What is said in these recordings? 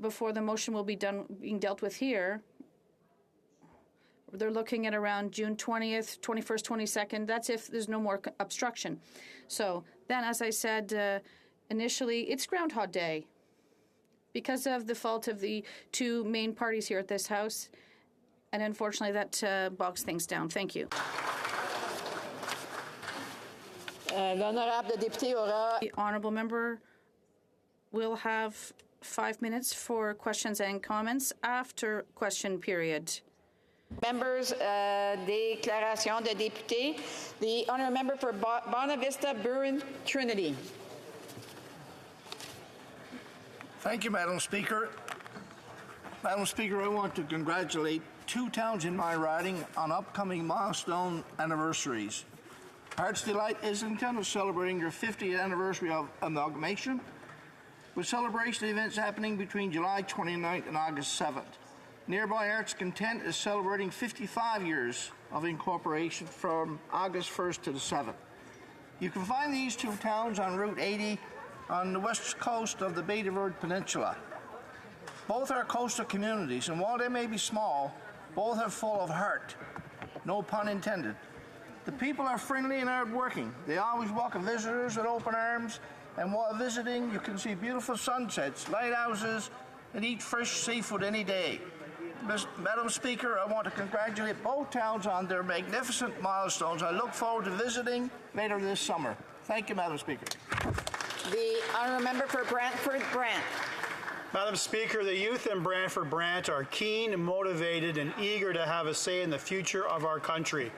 before the motion will be done being dealt with here. They're looking at around June 20th, 21st, 22nd. That's if there's no more obstruction. So then, as I said initially, it's Groundhog Day because of the fault of the two main parties here at this House. And unfortunately, that bogs things down. Thank you. The honourable member will have 5 minutes for questions and comments after question period. Members, déclaration de député. The honourable member for Bonavista, Burren, Trinity. Thank you, Madam Speaker. Madam Speaker, I want to congratulate two towns in my riding on upcoming milestone anniversaries. Hearts Delight, Islington is celebrating their 50th anniversary of amalgamation, with celebration events happening between July 29th and August 7th. Nearby Arts Content is celebrating 55 years of incorporation from August 1st to the 7th. You can find these two towns on Route 80 on the west coast of the Bay de Verde Peninsula. Both are coastal communities, and while they may be small, both are full of heart. No pun intended. The people are friendly and hardworking. They always welcome visitors with open arms, and while visiting, you can see beautiful sunsets, lighthouses, and eat fresh seafood any day. Madam Speaker, I want to congratulate both towns on their magnificent milestones. I look forward to visiting later this summer. Thank you, Madam Speaker. The honourable member for Brantford, Brant. Madam Speaker, the youth in Brantford Brant are keen, motivated, and eager to have a say in the future of our country.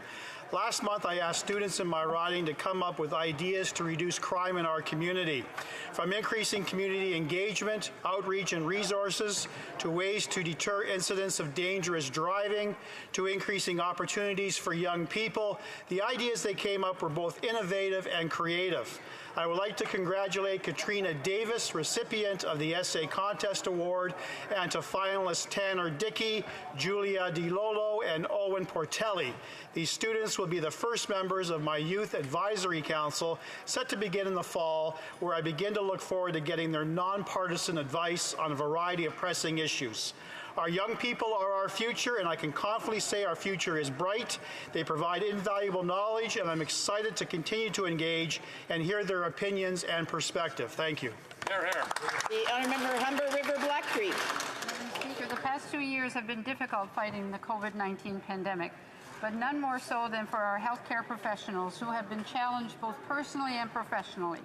Last month, I asked students in my riding to come up with ideas to reduce crime in our community, from increasing community engagement, outreach, and resources, to ways to deter incidents of dangerous driving, to increasing opportunities for young people. The ideas they came up were both innovative and creative. I would like to congratulate Katrina Davis, recipient of the Essay Contest Award, and to finalists Tanner Dickey, Julia DiLolo, and Owen Portelli. These students will be the first members of my Youth Advisory Council, set to begin in the fall, where I begin to look forward to getting their nonpartisan advice on a variety of pressing issues. Our young people are our future, and I can confidently say our future is bright. They provide invaluable knowledge, and I'm excited to continue to engage and hear their opinions and perspective. Thank you. Hear, hear. The honourable member Humber River, Black Creek. Madam Speaker, the past 2 years have been difficult fighting the COVID-19 pandemic, but none more so than for our healthcare professionals who have been challenged both personally and professionally.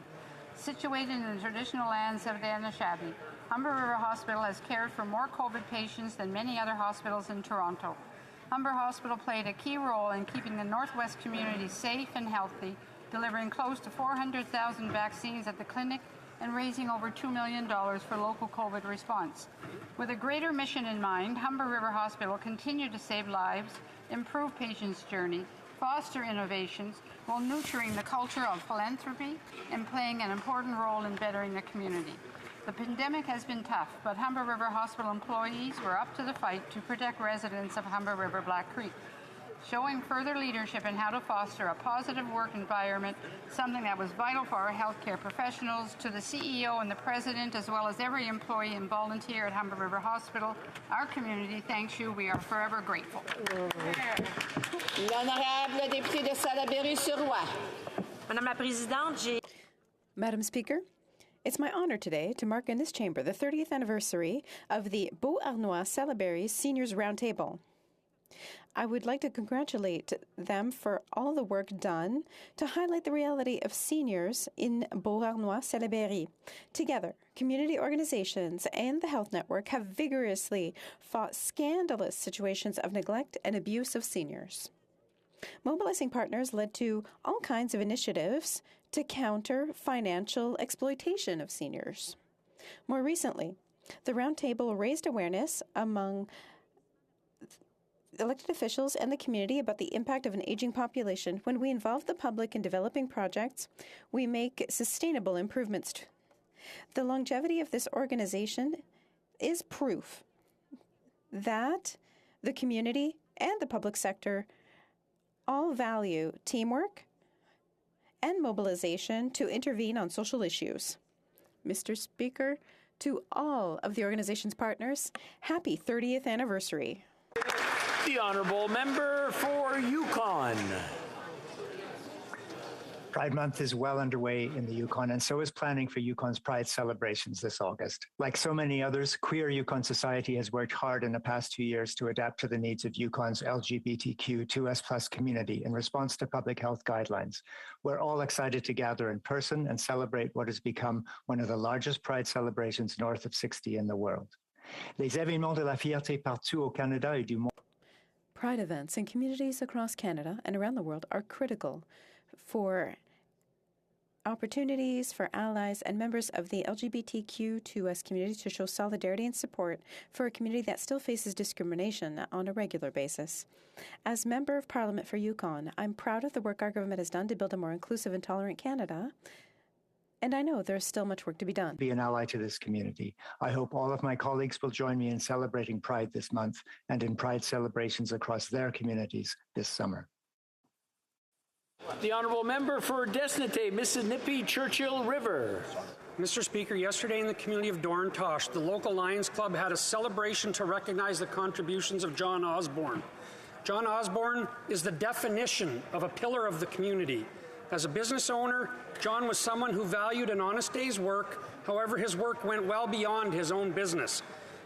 Situated in the traditional lands of the Anishinaabe, Humber River Hospital has cared for more COVID patients than many other hospitals in Toronto. Humber Hospital played a key role in keeping the Northwest community safe and healthy, delivering close to 400,000 vaccines at the clinic and raising over $2 million for local COVID response. With a greater mission in mind, Humber River Hospital continued to save lives, improve patients' journey, foster innovations, while nurturing the culture of philanthropy and playing an important role in bettering the community. The pandemic has been tough, but Humber River Hospital employees were up to the fight to protect residents of Humber River Black Creek, showing further leadership in how to foster a positive work environment, something that was vital for our healthcare professionals. To the CEO and the President, as well as every employee and volunteer at Humber River Hospital, our community thanks you. We are forever grateful. L'honorable député de Salaberry-sur-Roi. Madame la Présidente, Madam Speaker, it's my honor today to mark in this chamber the 30th anniversary of the Beauharnois-Salaberry Seniors Roundtable. I would like to congratulate them for all the work done to highlight the reality of seniors in Beauharnois-Salaberry. Together, community organizations and the Health Network have vigorously fought scandalous situations of neglect and abuse of seniors. Mobilizing partners led to all kinds of initiatives to counter financial exploitation of seniors. More recently, the Roundtable raised awareness among elected officials and the community about the impact of an aging population. When we involve the public in developing projects, we make sustainable improvements. The longevity of this organization is proof that the community and the public sector all value teamwork and mobilization to intervene on social issues. Mr. Speaker, To all of the organization's partners, happy 30th anniversary. The Honourable Member for Yukon. Pride Month is well underway in the Yukon, and so is planning for Yukon's Pride celebrations this August. Like so many others, queer Yukon society has worked hard in the past 2 years to adapt to the needs of Yukon's LGBTQ2S+ community in response to public health guidelines. We're all excited to gather in person and celebrate what has become one of the largest Pride celebrations north of 60 in the world. Les événements de la fierté partout au Canada et du monde. Pride events in communities across Canada and around the world are critical for opportunities for allies and members of the LGBTQ2S community to show solidarity and support for a community that still faces discrimination on a regular basis. As Member of Parliament for Yukon, I'm proud of the work our government has done to build a more inclusive and tolerant Canada, and I know there's still much work to be done. Be an ally to this community. I hope all of my colleagues will join me in celebrating Pride this month and in Pride celebrations across their communities this summer. The Honourable Member for Desnete, Mississippi Churchill River. Mr. Speaker, yesterday in the community of Dorntosh, the local Lions Club had a celebration to recognize the contributions of John Osborne. John Osborne is the definition of a pillar of the community. As a business owner, John was someone who valued an honest day's work. However, his work went well beyond his own business.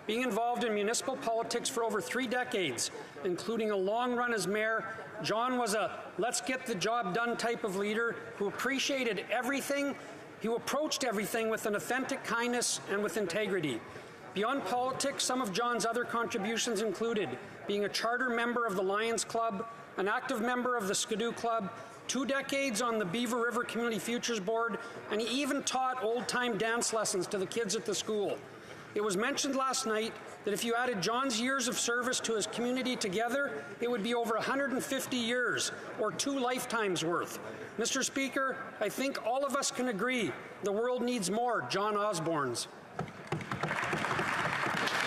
Being involved in municipal politics for over 3 decades, including a long run as mayor, John was a let's get the job done type of leader who appreciated everything, who approached everything with an authentic kindness and with integrity. Beyond politics, some of John's other contributions included being a charter member of the Lions Club, an active member of the Skidoo Club, 2 decades on the Beaver River Community Futures Board, and he even taught old-time dance lessons to the kids at the school. It was mentioned last night that if you added John's years of service to his community together, it would be over 150 years, or 2 lifetimes worth. Mr. Speaker, I think all of us can agree the world needs more John Osbornes.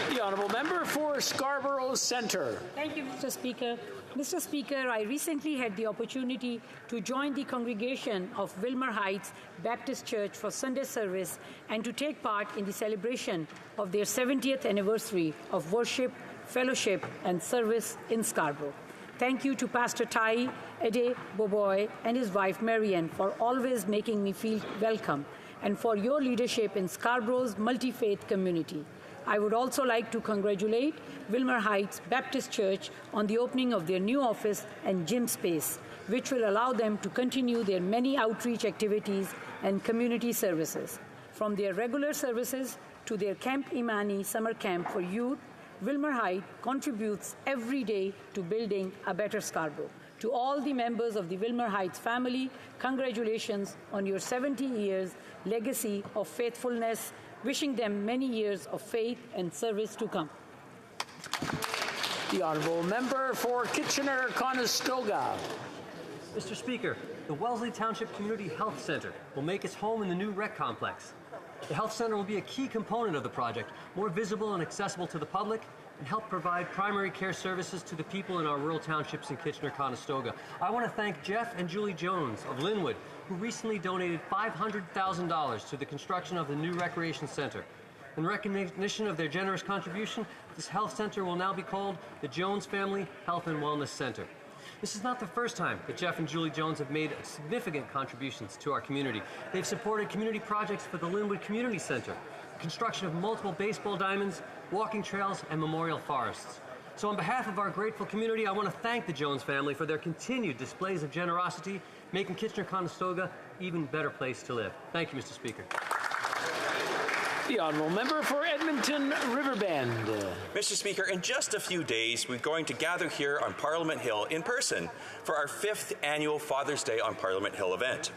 The Honourable Member for Scarborough Centre. Thank you, Mr. Speaker. Mr. Speaker, I recently had the opportunity to join the congregation of Wilmer Heights Baptist Church for Sunday service and to take part in the celebration of their 70th anniversary of worship, fellowship, and service in Scarborough. Thank you to Pastor Tai Ede Boboy and his wife Marian for always making me feel welcome and for your leadership in Scarborough's multi-faith community. I would also like to congratulate Wilmer Heights Baptist Church on the opening of their new office and gym space, which will allow them to continue their many outreach activities and community services. From their regular services to their Camp Imani summer camp for youth, Wilmer Heights contributes every day to building a better Scarborough. To all the members of the Wilmer Heights family, congratulations on your 70 years legacy of faithfulness, wishing them many years of faith and service to come. The Honourable Member for Kitchener-Conestoga. Mr. Speaker, the Wellesley Township Community Health Centre will make its home in the new rec complex. The health centre will be a key component of the project, more visible and accessible to the public, and help provide primary care services to the people in our rural townships in Kitchener-Conestoga. I want to thank Jeff and Julie Jones of Linwood, who recently donated $500,000 to the construction of the new recreation center. In recognition of their generous contribution, this health center will now be called the Jones Family Health and Wellness Center. This is not the first time that Jeff and Julie Jones have made significant contributions to our community. They've supported community projects for the Linwood Community Center, the construction of multiple baseball diamonds, walking trails, and memorial forests. So on behalf of our grateful community, I want to thank the Jones family for their continued displays of generosity, making Kitchener-Conestoga an even better place to live. Thank you, Mr. Speaker. The Honourable Member for Edmonton Riverbend. Mr. Speaker, in just a few days, we're going to gather here on Parliament Hill in person for our 5th annual Father's Day on Parliament Hill event.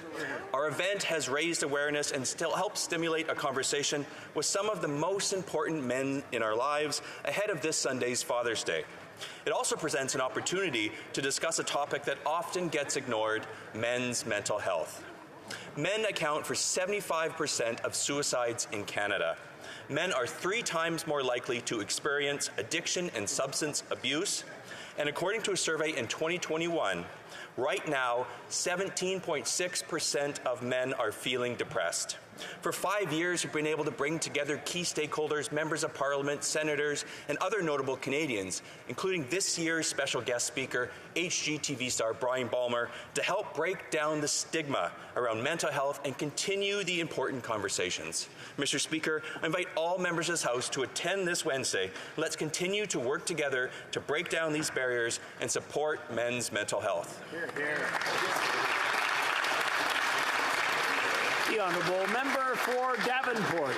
Our event has raised awareness and still helps stimulate a conversation with some of the most important men in our lives ahead of this Sunday's Father's Day. It also presents an opportunity to discuss a topic that often gets ignored: men's mental health. Men account for 75% of suicides in Canada. Men are 3 times more likely to experience addiction and substance abuse. And according to a survey in 2021, right now, 17.6% of men are feeling depressed. For 5 years, we've been able to bring together key stakeholders, members of parliament, senators, and other notable Canadians, including this year's special guest speaker, HGTV star Brian Balmer, to help break down the stigma around mental health and continue the important conversations. Mr. Speaker, I invite all members of this House to attend this Wednesday. Let's continue to work together to break down these barriers and support men's mental health. Hear, hear. The honourable member for Davenport.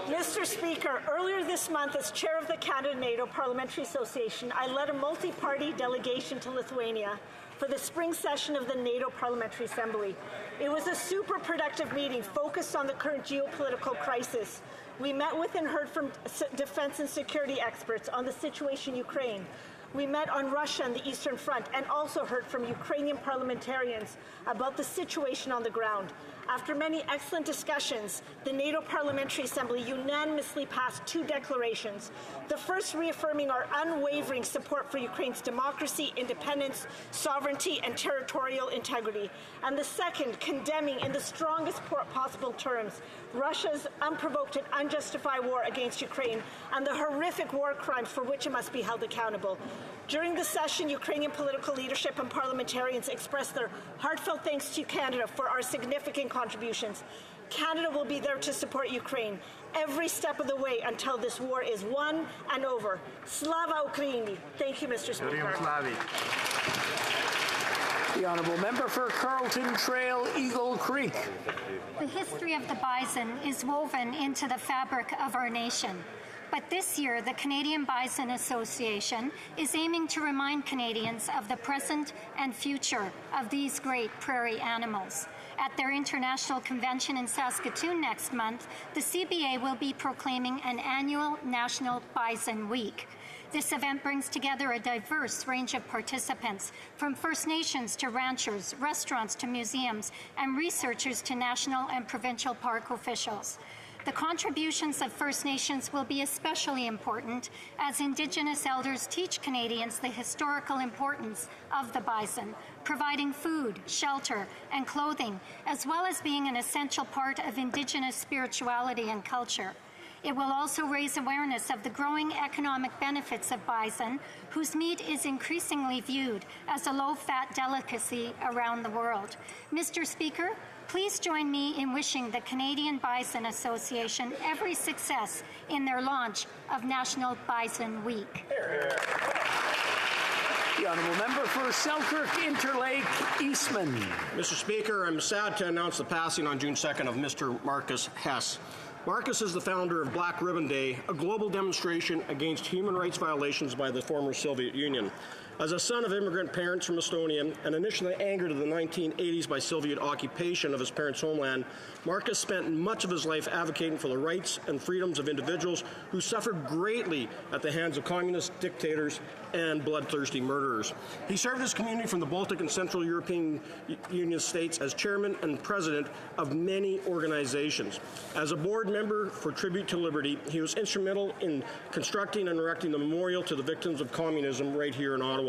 Mr. Speaker, earlier this month, as chair of the Canada-NATO Parliamentary Association, I led a multi-party delegation to Lithuania for the spring session of the NATO Parliamentary Assembly. It was a super productive meeting focused on the current geopolitical crisis. We met with and heard from defense and security experts on the situation in Ukraine. We met on Russia and the Eastern Front and also heard from Ukrainian parliamentarians about the situation on the ground. After many excellent discussions, the NATO Parliamentary Assembly unanimously passed 2 declarations. The first reaffirming our unwavering support for Ukraine's democracy, independence, sovereignty, and territorial integrity. And the second condemning in the strongest possible terms Russia's unprovoked and unjustified war against Ukraine and the horrific war crimes for which it must be held accountable. During the session, Ukrainian political leadership and parliamentarians expressed their heartfelt thanks to Canada for our significant contributions. Canada will be there to support Ukraine every step of the way until this war is won and over. Slava Ukraini. Thank you, Mr. Speaker. The honourable member for Carlton Trail, Eagle Creek. The history of the bison is woven into the fabric of our nation. But this year, the Canadian Bison Association is aiming to remind Canadians of the present and future of these great prairie animals. At their international convention in Saskatoon next month, the CBA will be proclaiming an annual National Bison Week. This event brings together a diverse range of participants, from First Nations to ranchers, restaurants to museums, and researchers to national and provincial park officials. The contributions of First Nations will be especially important as Indigenous elders teach Canadians the historical importance of the bison, providing food, shelter, and clothing, as well as being an essential part of Indigenous spirituality and culture. It will also raise awareness of the growing economic benefits of bison, whose meat is increasingly viewed as a low-fat delicacy around the world. Mr. Speaker, please join me in wishing the Canadian Bison Association every success in their launch of National Bison Week. The honourable member for Selkirk Interlake Eastman. Mr. Speaker, I'm sad to announce the passing on June 2nd of Mr. Marcus Hess. Marcus is the founder of Black Ribbon Day, a global demonstration against human rights violations by the former Soviet Union. As a son of immigrant parents from Estonia and initially angered in the 1980s by Soviet occupation of his parents' homeland, Marcus spent much of his life advocating for the rights and freedoms of individuals who suffered greatly at the hands of communist dictators and bloodthirsty murderers. He served his community from the Baltic and Central European Union states as chairman and president of many organizations. As a board member for Tribute to Liberty, he was instrumental in constructing and erecting the memorial to the victims of communism right here in Ottawa.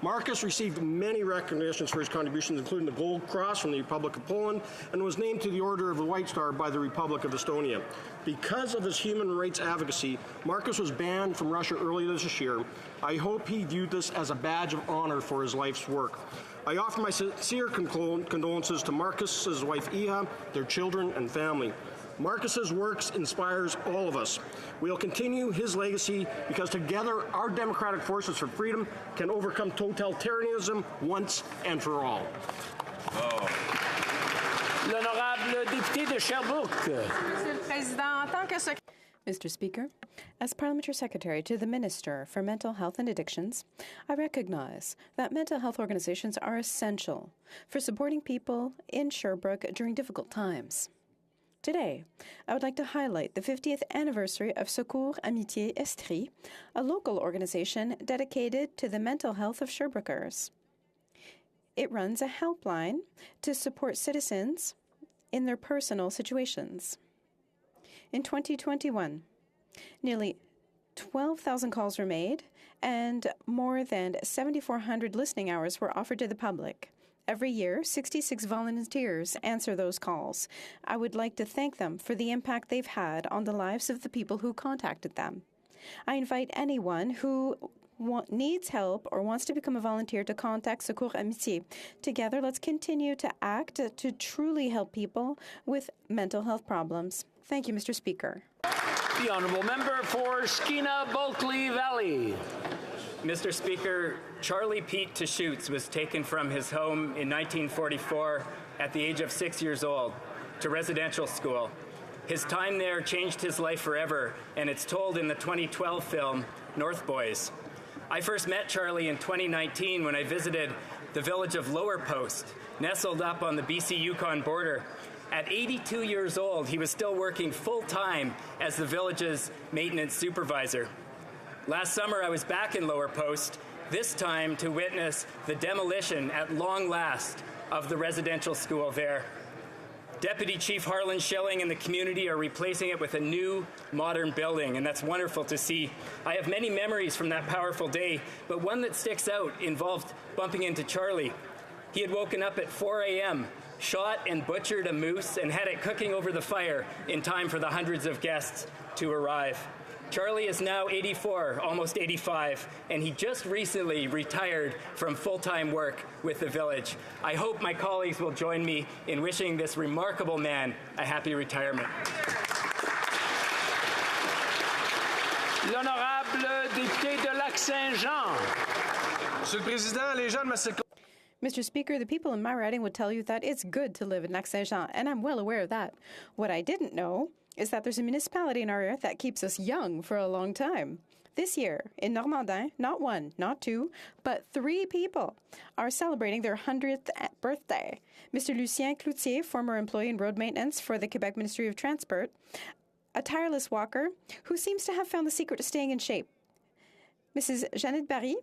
Marcus received many recognitions for his contributions, including the Gold Cross from the Republic of Poland, and was named to the Order of the White Star by the Republic of Estonia. Because of his human rights advocacy, Marcus was banned from Russia earlier this year. I hope he viewed this as a badge of honor for his life's work. I offer my sincere condolences to Marcus's wife Iha, their children, and family. Marcus's works inspires all of us. We'll continue his legacy because together our democratic forces for freedom can overcome totalitarianism once and for all. Oh. L'honorable député de Sherbrooke. Mr. Speaker, as Parliamentary Secretary to the Minister for Mental Health and Addictions, I recognize that mental health organizations are essential for supporting people in Sherbrooke during difficult times. Today, I would like to highlight the 50th anniversary of Secours Amitié Estrie, a local organization dedicated to the mental health of Sherbrookeers. It runs a helpline to support citizens in their personal situations. In 2021, nearly 12,000 calls were made and more than 7,400 listening hours were offered to the public. Every year, 66 volunteers answer those calls. I would like to thank them for the impact they've had on the lives of the people who contacted them. I invite anyone who needs help or wants to become a volunteer to contact Secours Amitié. Together, let's continue to act to truly help people with mental health problems. Thank you, Mr. Speaker. The Honourable Member for Skeena-Bulkley Valley. Mr. Speaker, Charlie Pete Deschutes was taken from his home in 1944 at the age of 6 years old to residential school. His time there changed his life forever, and it's told in the 2012 film, North Boys. I first met Charlie in 2019 when I visited the village of Lower Post, nestled up on the BC-Yukon border. At 82 years old, he was still working full-time as the village's maintenance supervisor. Last summer, I was back in Lower Post, this time to witness the demolition at long last of the residential school there. Deputy Chief Harlan Schilling and the community are replacing it with a new, modern building, and that's wonderful to see. I have many memories from that powerful day, but one that sticks out involved bumping into Charlie. He had woken up at 4 a.m., shot and butchered a moose, and had it cooking over the fire in time for the hundreds of guests to arrive. Charlie is now 84, almost 85, and he just recently retired from full-time work with the village. I hope my colleagues will join me in wishing this remarkable man a happy retirement. L'honorable député de Lac-Saint-Jean. Monsieur le Président, les gens de ma circonscription. Mr. Speaker, the people in my riding would tell you that it's good to live in Lac-Saint-Jean, and I'm well aware of that. What I didn't know is that there's a municipality in our area that keeps us young for a long time. This year, in Normandin, not one, not two, but 3 people are celebrating their 100th birthday. Mr. Lucien Cloutier, former employee in road maintenance for the Quebec Ministry of Transport, a tireless walker who seems to have found the secret to staying in shape. Mrs. Jeannette Barry,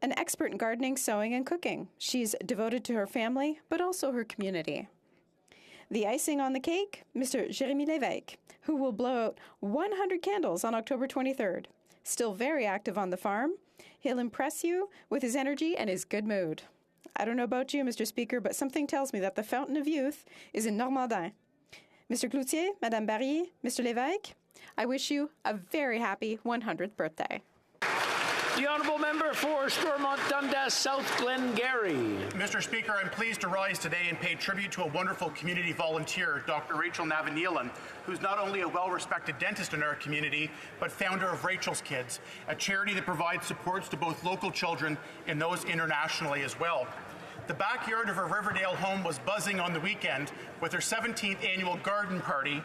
an expert in gardening, sewing, and cooking. She's devoted to her family, but also her community. The icing on the cake, Mr. Jérémy Lévesque, who will blow out 100 candles on October 23rd. Still very active on the farm, he'll impress you with his energy and his good mood. I don't know about you, Mr. Speaker, but something tells me that the fountain of youth is in Normandin. Mr. Cloutier, Madame Barry, Mr. Lévesque, I wish you a very happy 100th birthday. The Honourable Member for Stormont-Dundas South Glengarry. Mr. Speaker, I'm pleased to rise today and pay tribute to a wonderful community volunteer, Dr. Rachel Navaneelan, who's not only a well-respected dentist in our community, but founder of Rachel's Kids, a charity that provides supports to both local children and those internationally as well. The backyard of her Riverdale home was buzzing on the weekend with her 17th annual garden party,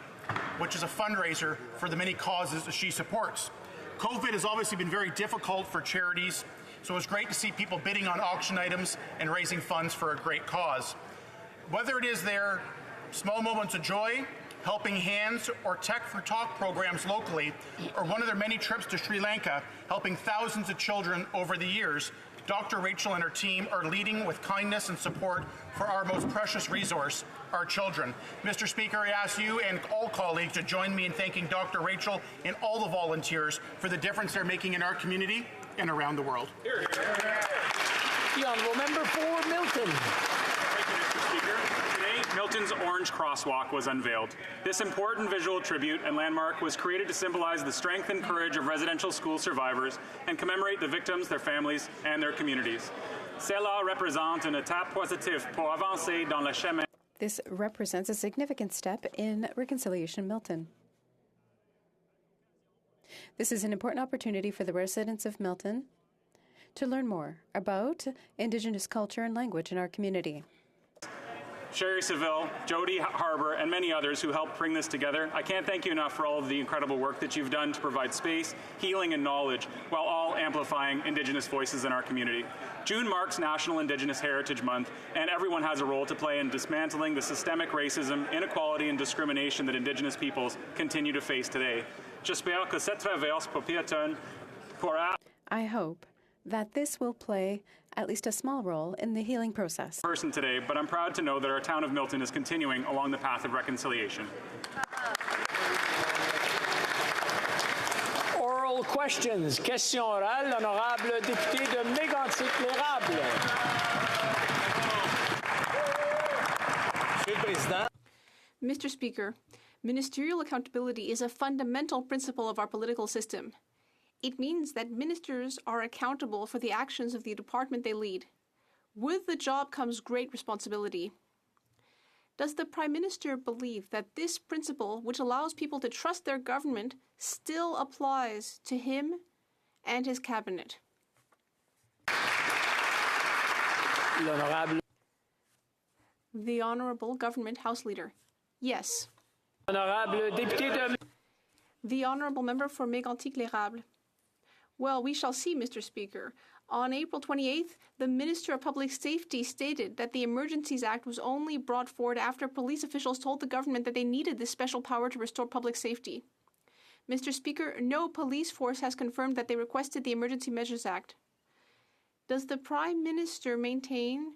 which is a fundraiser for the many causes she supports. COVID has obviously been very difficult for charities, so it's great to see people bidding on auction items and raising funds for a great cause. Whether it is their small moments of joy, helping hands, or Tech for Talk programs locally, or one of their many trips to Sri Lanka, helping thousands of children over the years, Dr. Rachel and her team are leading with kindness and support for our most precious resource, our children. Mr. Speaker, I ask you and all colleagues to join me in thanking Dr. Rachel and all the volunteers for the difference they're making in our community and around the world. Here, here. The Honourable Member for Milton. Thank you, Mr. Speaker. Today, Milton's Orange Crosswalk was unveiled. This important visual tribute and landmark was created to symbolize the strength and courage of residential school survivors and commemorate the victims, their families, and their communities. Cela représente une étape positive pour avancer dans le chemin. This represents a significant step in reconciliation in Milton. This is an important opportunity for the residents of Milton to learn more about Indigenous culture and language in our community. Sherry Seville, Jody Harbour, and many others who helped bring this together. I can't thank you enough for all of the incredible work that you've done to provide space, healing, and knowledge, while all amplifying Indigenous voices in our community. June marks National Indigenous Heritage Month, and everyone has a role to play in dismantling the systemic racism, inequality, and discrimination that Indigenous peoples continue to face today. J'espère que cette traverse piétonne pourra... I hope that this will play at least a small role in the healing process. ...person today, but I'm proud to know that our town of Milton is continuing along the path of reconciliation. Oral oral questions. Question orale, l'honorable député de Mégantic-l'Érable. Monsieur le Président. Mr. Speaker, ministerial accountability is a fundamental principle of our political system. It means that ministers are accountable for the actions of the department they lead. With the job comes great responsibility. Does the Prime Minister believe that this principle, which allows people to trust their government, still applies to him and his cabinet? L'honorable. The Honourable Government House Leader. Yes. Honorable député de... The Honourable Member for Mégantic-l'Érable. Well, we shall see, Mr. Speaker. On April 28th, the Minister of Public Safety stated that the Emergencies Act was only brought forward after police officials told the government that they needed this special power to restore public safety. Mr. Speaker, no police force has confirmed that they requested the Emergency Measures Act. Does the Prime Minister maintain,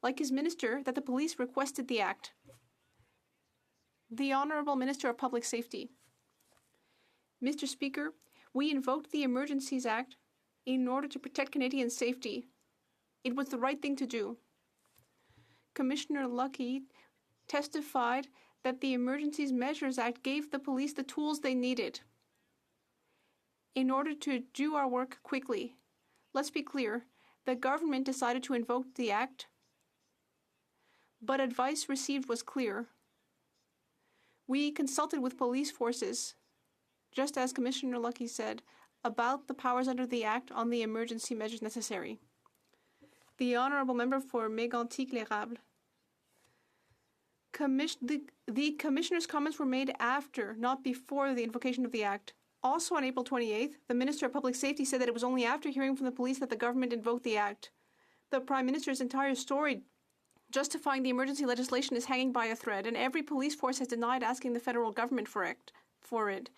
like his minister, that the police requested the act? The Honourable Minister of Public Safety. Mr. Speaker, we invoked the Emergencies Act in order to protect Canadian safety. It was the right thing to do. Commissioner Lucky testified that the Emergencies Measures Act gave the police the tools they needed in order to do our work quickly. Let's be clear, the government decided to invoke the act, but advice received was clear. We consulted with police forces, just as Commissioner Lucky said, about the powers under the Act on the emergency measures necessary. The Honourable Member for Mégantic-l'Érable. The Commissioner's comments were made after, not before, the invocation of the Act. Also on April 28th, the Minister of Public Safety said that it was only after hearing from the police that the government invoked the Act. The Prime Minister's entire story justifying the emergency legislation is hanging by a thread, and every police force has denied asking the federal government for it.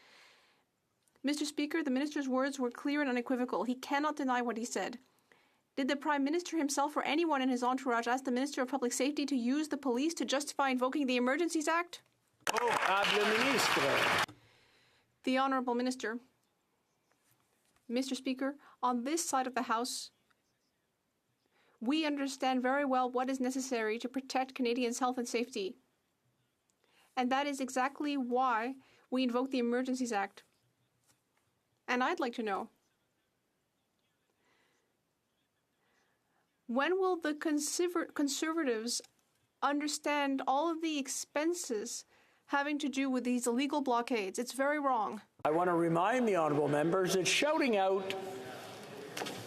Mr. Speaker, the Minister's words were clear and unequivocal. He cannot deny what he said. Did the Prime Minister himself or anyone in his entourage ask the Minister of Public Safety to use the police to justify invoking the Emergencies Act? The Honourable Minister. Mr. Speaker, on this side of the House, we understand very well what is necessary to protect Canadians' health and safety. And that is exactly why we invoke the Emergencies Act. And I'd like to know, when will the Conservatives understand all of the expenses having to do with these illegal blockades? It's very wrong. I want to remind the honourable members that shouting out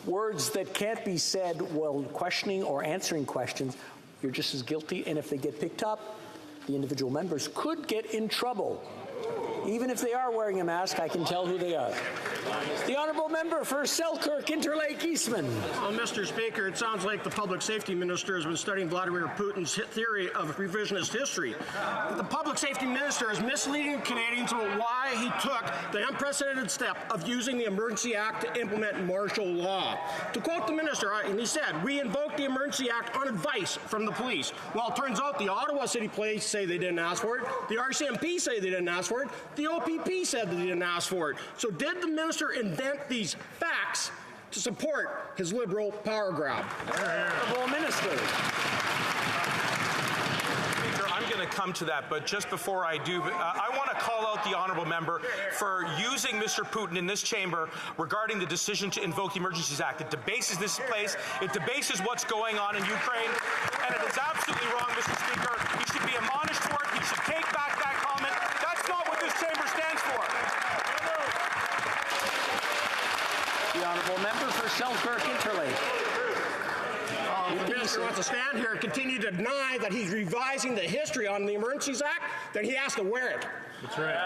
words that can't be said while questioning or answering questions, you're just as guilty, and if they get picked up, the individual members could get in trouble. Even if they are wearing a mask, I can tell who they are. The Honourable Member for Selkirk, Interlake Eastman. Well, Mr. Speaker, it sounds like the Public Safety Minister has been studying Vladimir Putin's theory of revisionist history. The Public Safety Minister is misleading Canadians about why he took the unprecedented step of using the Emergency Act to implement martial law. To quote the Minister, and he said, "We invoked the Emergency Act on advice from the police." Well, it turns out the Ottawa City Police say they didn't ask for it. The RCMP say they didn't ask for it. The OPP said that they didn't ask for it. So did the Minister invent these facts to support his Liberal power grab? Honourable Minister. Speaker, I'm going to come to that, but just before I do, I want to call out the Honourable Member for using Mr. Putin in this chamber regarding the decision to invoke the Emergencies Act. It debases this place, it debases what's going on in Ukraine, and it is absolutely wrong, Mr. Speaker. He should be admonished for it. He should take back that comment. That's not what this chamber stands for. The Honourable Member for Selkirk, Interlake. The Minister wants to stand here and continue to deny that he's revising the history on the Emergencies Act, then he has to wear it. That's right.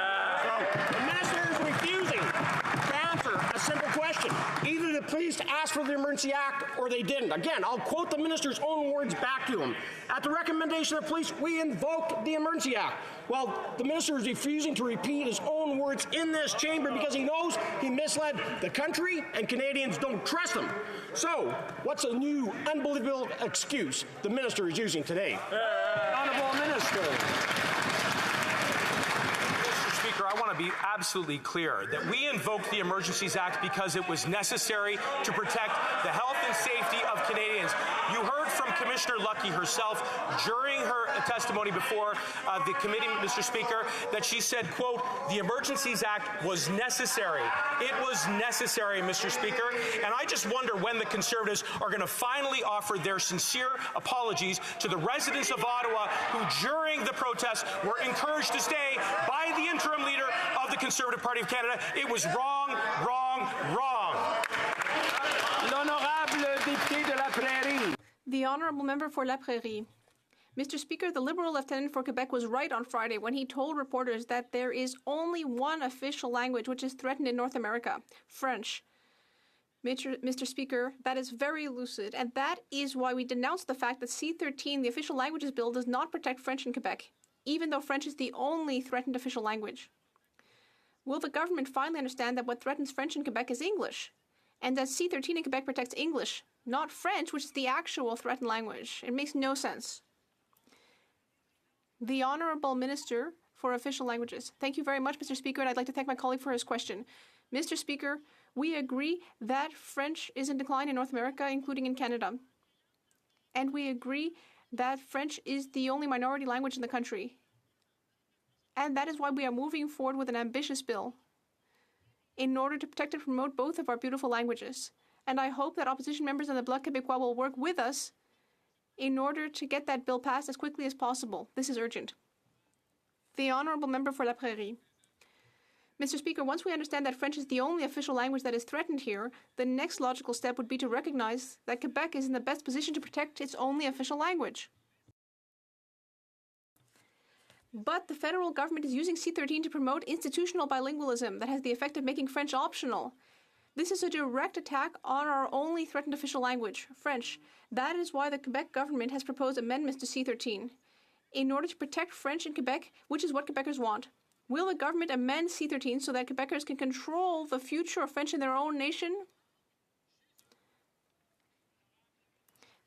So the Minister is refusing to answer a simple question. Either the police asked for the Emergency Act or they didn't. Again, I'll quote the Minister's own words back to him. At the recommendation of the police, we invoked the Emergency Act. Well, the Minister is refusing to repeat his own words in this chamber because he knows he misled the country and Canadians don't trust him. So, what's a new, unbelievable excuse the Minister is using today? Honourable Minister. Mr. Speaker, I want want to be absolutely clear that we invoked the Emergencies Act because it was necessary to protect the health and safety of Canadians. You heard from Commissioner Lucky herself during her testimony before the committee, Mr. Speaker, that she said, quote, the Emergencies Act was necessary. It was necessary, Mr. Speaker, and I just wonder when the Conservatives are going to finally offer their sincere apologies to the residents of Ottawa who, during the protests, were encouraged to stay by the interim leader of the Conservative Party of Canada. It was wrong, wrong, wrong. L'honorable député de la Prairie. The honourable member for La Prairie. Mr. Speaker, the Liberal Lieutenant for Quebec was right on Friday when he told reporters that there is only one official language which is threatened in North America, French. Mr. Speaker, that is very lucid, and that is why we denounce the fact that C-13, the official languages bill, does not protect French in Quebec, even though French is the only threatened official language. Will the government finally understand that what threatens French in Quebec is English, and that C-13 in Quebec protects English, not French, which is the actual threatened language? It makes no sense. The Honourable Minister for Official Languages. Thank you very much, Mr. Speaker, and I'd like to thank my colleague for his question. Mr. Speaker, we agree that French is in decline in North America, including in Canada. And we agree that French is the only minority language in the country. And that is why we are moving forward with an ambitious bill in order to protect and promote both of our beautiful languages. And I hope that opposition members in the Bloc Québécois will work with us in order to get that bill passed as quickly as possible. This is urgent. The Honourable Member for La Prairie. Mr. Speaker, once we understand that French is the only official language that is threatened here, the next logical step would be to recognize that Quebec is in the best position to protect its only official language. But the federal government is using C-13 to promote institutional bilingualism that has the effect of making French optional. This is a direct attack on our only threatened official language, French. That is why the Quebec government has proposed amendments to C-13 in order to protect French in Quebec, which is what Quebecers want. Will the government amend C-13 so that Quebecers can control the future of French in their own nation?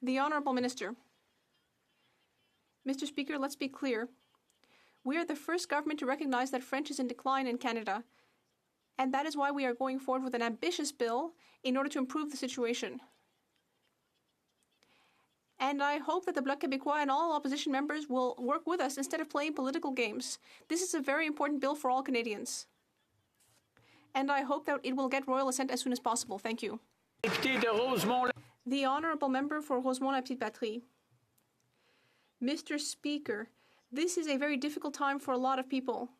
The Honourable Minister. Mr. Speaker, let's be clear. We are the first government to recognize that French is in decline in Canada, and that is why we are going forward with an ambitious bill in order to improve the situation. And I hope that the Bloc Québécois and all opposition members will work with us instead of playing political games. This is a very important bill for all Canadians. And I hope that it will get royal assent as soon as possible. Thank you. The Honourable Member for Rosemont-la-Petite-Patrie. Mr. Speaker, this is a very difficult time for a lot of people.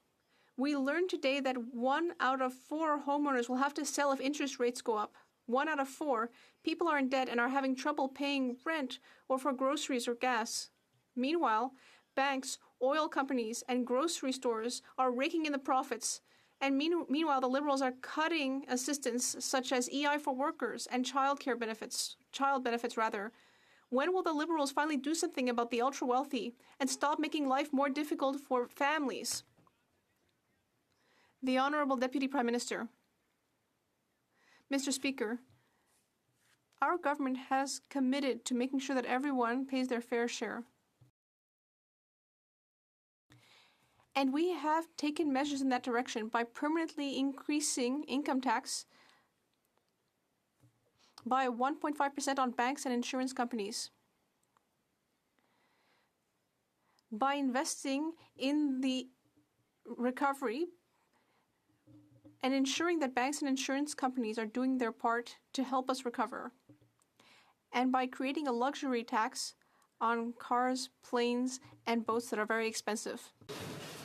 We learned today that 1 out of 4 homeowners will have to sell if interest rates go up. 1 out of 4 people are in debt and are having trouble paying rent or for groceries or gas. Meanwhile, banks, oil companies, and grocery stores are raking in the profits. And meanwhile, the Liberals are cutting assistance such as EI for workers and child benefits. When will the Liberals finally do something about the ultra-wealthy and stop making life more difficult for families? The Honourable Deputy Prime Minister. Mr. Speaker, our government has committed to making sure that everyone pays their fair share. And we have taken measures in that direction by permanently increasing income tax by 1.5% on banks and insurance companies, by investing in the recovery and ensuring that banks and insurance companies are doing their part to help us recover, and by creating a luxury tax on cars, planes, and boats that are very expensive.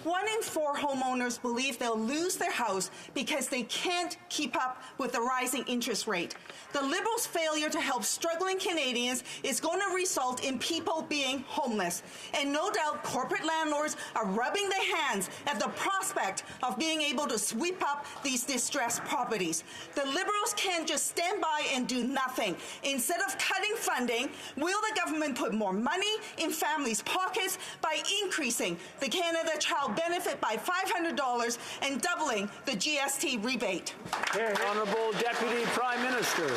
1 in 4 homeowners believe they'll lose their house because they can't keep up with the rising interest rate. The Liberals' failure to help struggling Canadians is going to result in people being homeless. And no doubt corporate landlords are rubbing their hands at the prospect of being able to sweep up these distressed properties. The Liberals can't just stand by and do nothing. Instead of cutting funding, will the government put more money in families' pockets by increasing the Canada Child benefit by $500 and doubling the GST rebate? Honourable Deputy Prime Minister.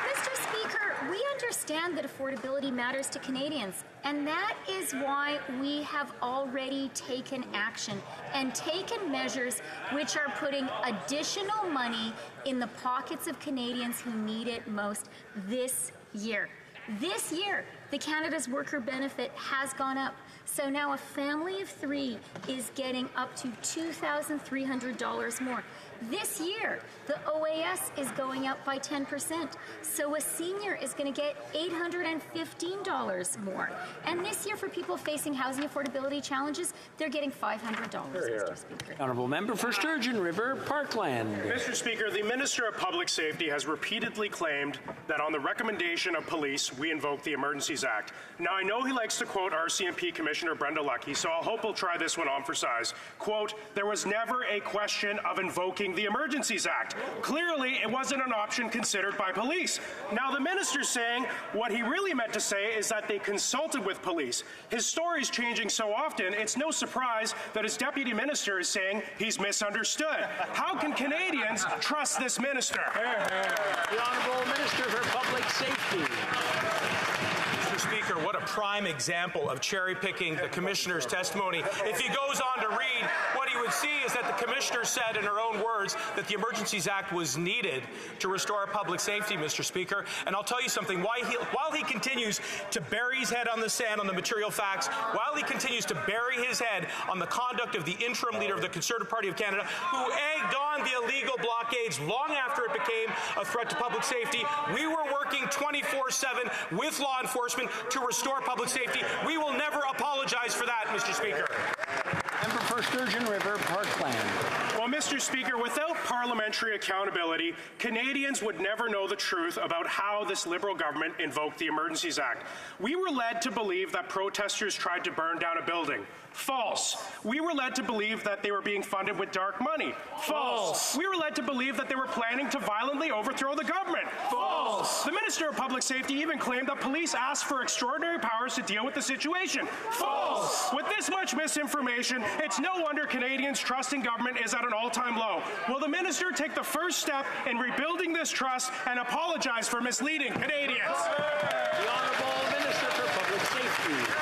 Mr. Speaker, we understand understand that affordability matters to Canadians. And that is why we have already taken action and taken measures which are putting additional money in the pockets of Canadians who need it most this year. This year, the Canada's Worker Benefit has gone up. So now a family of 3 is getting up to $2,300 more. This year, the OAS is going up by 10%. So a senior is going to get $815 more. And this year, for people facing housing affordability challenges, they're getting $500, Mr. Speaker. Honourable Member for Sturgeon River, Parkland. Mr. Speaker, the Minister of Public Safety has repeatedly claimed that on the recommendation of police, we invoke the Emergencies Act. Now, I know he likes to quote RCMP Commissioner Brenda Lucki, so I hope he'll try this one on for size. Quote, there was never a question of invoking the Emergencies Act. Clearly, it wasn't an option considered by police. Now, the minister's saying what he really meant to say is that they consulted with police. His story's changing so often, it's no surprise that his deputy minister is saying he's misunderstood. How can Canadians trust this minister? The Honourable Minister for Public Safety. Mr. Speaker, what a prime example of cherry-picking the Commissioner's testimony. If he goes on to read, what he would see is that the Commissioner said in her own words that the Emergencies Act was needed to restore public safety, Mr. Speaker. And I'll tell you something, while he continues to bury his head on the sand on the material facts, while he continues to bury his head on the conduct of the interim leader of the Conservative Party of Canada, who egged on the illegal blockades long after it became a threat to public safety, we were working 24/7 with law enforcement to restore public safety. We will never apologize for that, Mr. Speaker. Member for Sturgeon River, Parkland. Well, Mr. Speaker, without parliamentary accountability, Canadians would never know the truth about how this Liberal government invoked the Emergencies Act. We were led to believe that protesters tried to burn down a building. False. We were led to believe that they were being funded with dark money. False. We were led to believe that they were planning to violently overthrow the government. False. The Minister of Public Safety even claimed that police asked for extraordinary powers to deal with the situation. False. With this much misinformation, it's no wonder Canadians' trust in government is at an all-time low. Will the Minister take the first step in rebuilding this trust and apologize for misleading Canadians? The Honourable Minister for Public Safety.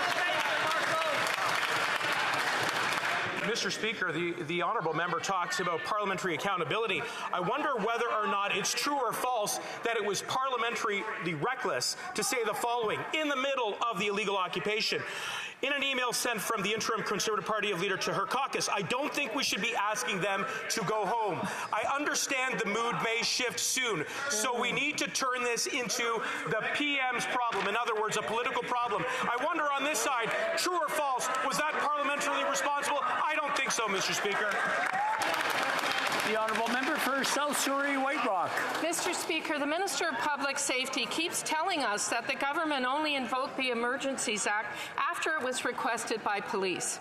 Mr. Speaker, the honourable member talks about parliamentary accountability. I wonder whether or not it's true or false that it was parliamentarily reckless to say the following in the middle of the illegal occupation. In an email sent from the interim Conservative Party leader to her caucus, I don't think we should be asking them to go home. I understand the mood may shift soon, so we need to turn this into the PM's problem. In other words, a political problem. I wonder on this side, true or false, was that parliamentarily responsible? I don't think so, Mr. Speaker. The Honourable Member for South Surrey, White Rock. Mr. Speaker, the Minister of Public Safety keeps telling us that the government only invoked the Emergencies Act after it was requested by police.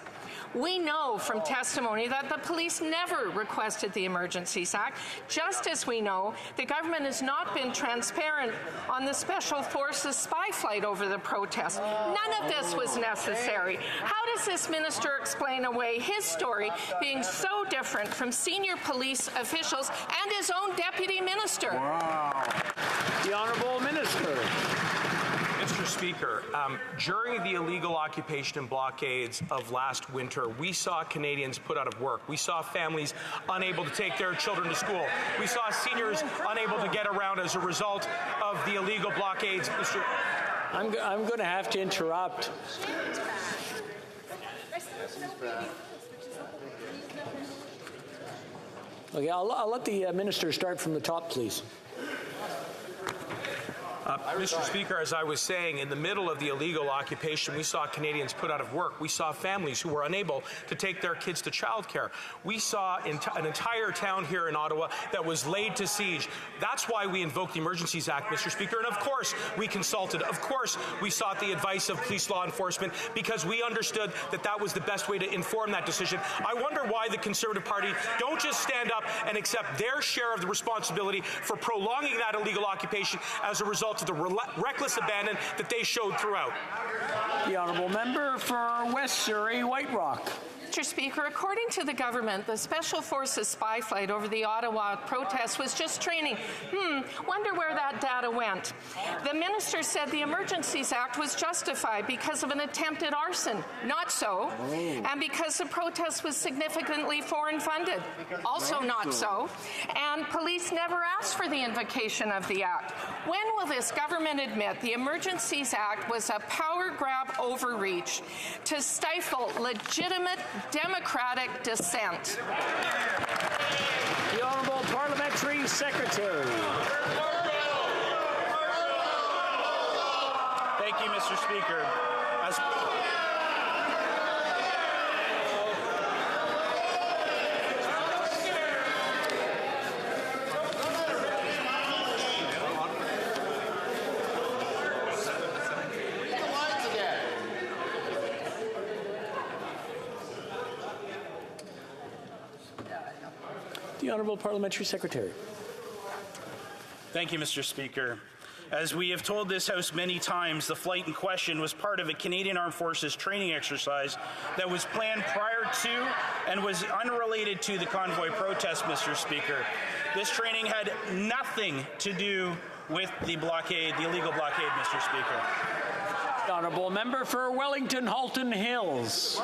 We know from testimony that the police never requested the Emergencies Act, just as we know the government has not been transparent on the Special Forces spy flight over the protest. None of this was necessary. How does this minister explain away his story being so different from senior police officials and his own deputy minister? Wow. The Honourable Minister. Mr. Speaker, during the illegal occupation and blockades of last winter, we saw Canadians put out of work. We saw families unable to take their children to school. We saw seniors unable to get around as a result of the illegal blockades. Mr. I'm going to have to interrupt. Okay, I'll let the minister start from the top, please. Mr. Speaker, as I was saying, in the middle of the illegal occupation, we saw Canadians put out of work. We saw families who were unable to take their kids to childcare. We saw an entire town here in Ottawa that was laid to siege. That's why we invoked the Emergencies Act, Mr. Speaker. And of course, we consulted. Of course, we sought the advice of police law enforcement because we understood that that was the best way to inform that decision. I wonder why the Conservative Party don't just stand up and accept their share of the responsibility for prolonging that illegal occupation as a result of the reckless abandon that they showed throughout. The Honourable Member for West Surrey, White Rock. Mr. Speaker, according to the government, the Special Forces spy flight over the Ottawa protest was just training. Wonder where that data went. The minister said the Emergencies Act was justified because of an attempted arson. Not so. And because the protest was significantly foreign funded. Also not so. And police never asked for the invocation of the Act. When will this government admit the Emergencies Act was a power grab overreach to stifle legitimate democratic dissent? The Honourable Parliamentary Secretary. Thank you, Mr. Speaker. The Honourable Parliamentary Secretary. Thank you, Mr. Speaker. As we have told this House many times, the flight in question was part of a Canadian Armed Forces training exercise that was planned prior to and was unrelated to the convoy protest, Mr. Speaker. This training had nothing to do with the blockade, the illegal blockade, Mr. Speaker. The Honourable Member for Wellington Halton Hills.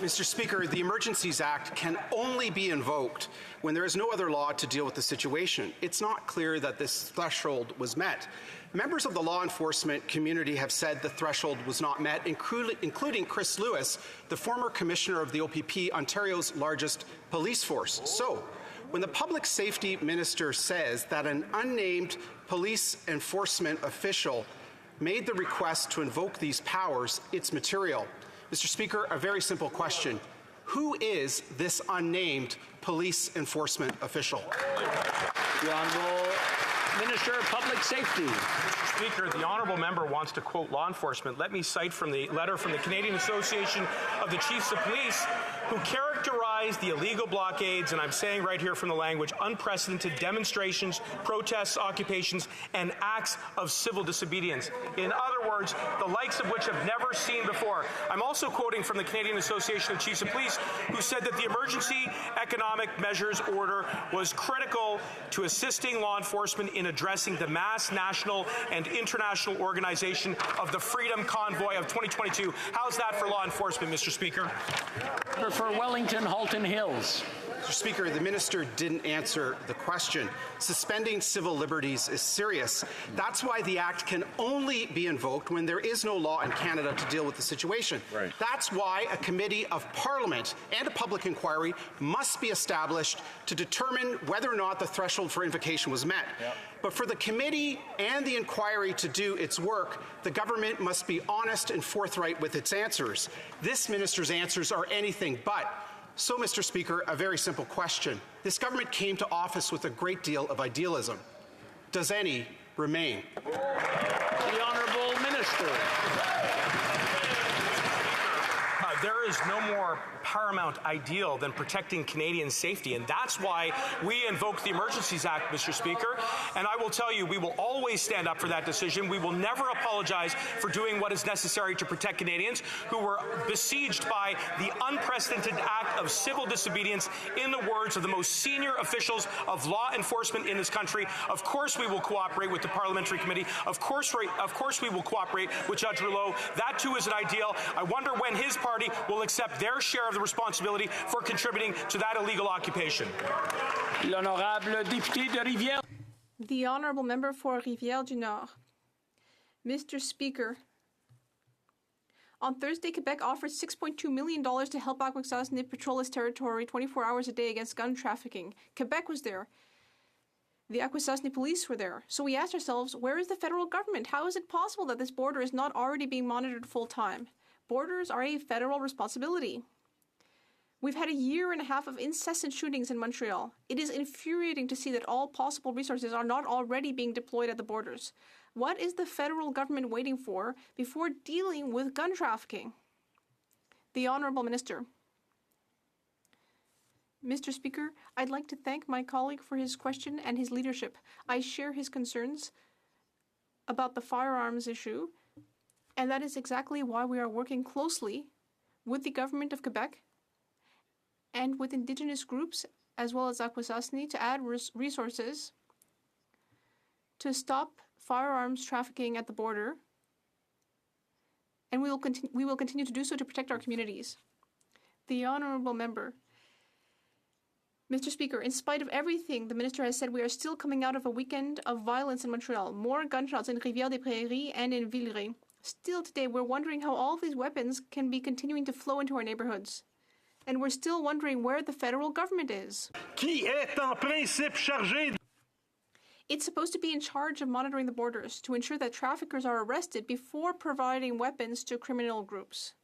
Mr. Speaker, the Emergencies Act can only be invoked when there is no other law to deal with the situation. It's not clear that this threshold was met. Members of the law enforcement community have said the threshold was not met, including Chris Lewis, the former commissioner of the OPP, Ontario's largest police force. So, when the public safety minister says that an unnamed police enforcement official made the request to invoke these powers, it's material. Mr. Speaker, a very simple question. Who is this unnamed police enforcement official? The Honourable Minister of Public Safety. Mr. Speaker, the honourable member wants to quote law enforcement. Let me cite from the letter from the Canadian Association of the Chiefs of Police, who characterized the illegal blockades, and I'm saying right here from the language, unprecedented demonstrations, protests, occupations, and acts of civil disobedience. In other words, the likes of which have never seen before. I'm also quoting from the Canadian Association of Chiefs of Police, who said that the Emergency Economic Measures Order was critical to assisting law enforcement in addressing the mass national and international organization of the Freedom Convoy of 2022. How's that for law enforcement, Mr. Speaker? For Wellington Halton Hills. Mr. Speaker, the minister didn't answer the question. Suspending civil liberties is serious. That's why the Act can only be invoked when there is no law in Canada to deal with the situation. Right. That's why a committee of Parliament and a public inquiry must be established to determine whether or not the threshold for invocation was met. Yep. But for the committee and the inquiry to do its work, the government must be honest and forthright with its answers. This minister's answers are anything but. So, Mr. Speaker, a very simple question. This government came to office with a great deal of idealism. Does any remain? The Honourable Minister. There is no more paramount ideal than protecting Canadian safety, and that's why we invoke the Emergencies Act, Mr. Speaker. And I will tell you, we will always stand up for that decision. We will never apologize for doing what is necessary to protect Canadians who were besieged by the unprecedented act of civil disobedience, in the words of the most senior officials of law enforcement in this country. Of course we will cooperate with the Parliamentary Committee. Of course we will cooperate with Judge Rouleau. That too is an ideal. I wonder when his party will accept their share of the responsibility for contributing to that illegal occupation. L'honorable député de Rivière. The Honourable Member for Rivière-du-Nord. Mr. Speaker, on Thursday, Quebec offered $6.2 million to help Akwesasne patrol its territory 24 hours a day against gun trafficking. Quebec was there. The Akwesasne police were there. So we asked ourselves, where is the federal government? How is it possible that this border is not already being monitored full-time? Borders are a federal responsibility. We've had a year and a half of incessant shootings in Montreal. It is infuriating to see that all possible resources are not already being deployed at the borders. What is the federal government waiting for before dealing with gun trafficking? The Honourable Minister. Mr. Speaker, I'd like to thank my colleague for his question and his leadership. I share his concerns about the firearms issue, and that is exactly why we are working closely with the Government of Quebec and with Indigenous groups, as well as Akwesasne, to add resources to stop firearms trafficking at the border, and we will continue to do so to protect our communities. The Honourable Member. Mr. Speaker, in spite of everything the Minister has said, we are still coming out of a weekend of violence in Montreal. More gunshots in Rivière-des-Prairies and in Villeray. Still today, we're wondering how all these weapons can be continuing to flow into our neighborhoods. And we're still wondering where the federal government is. Qui est en principe chargé? It's supposed to be in charge of monitoring the borders to ensure that traffickers are arrested before providing weapons to criminal groups.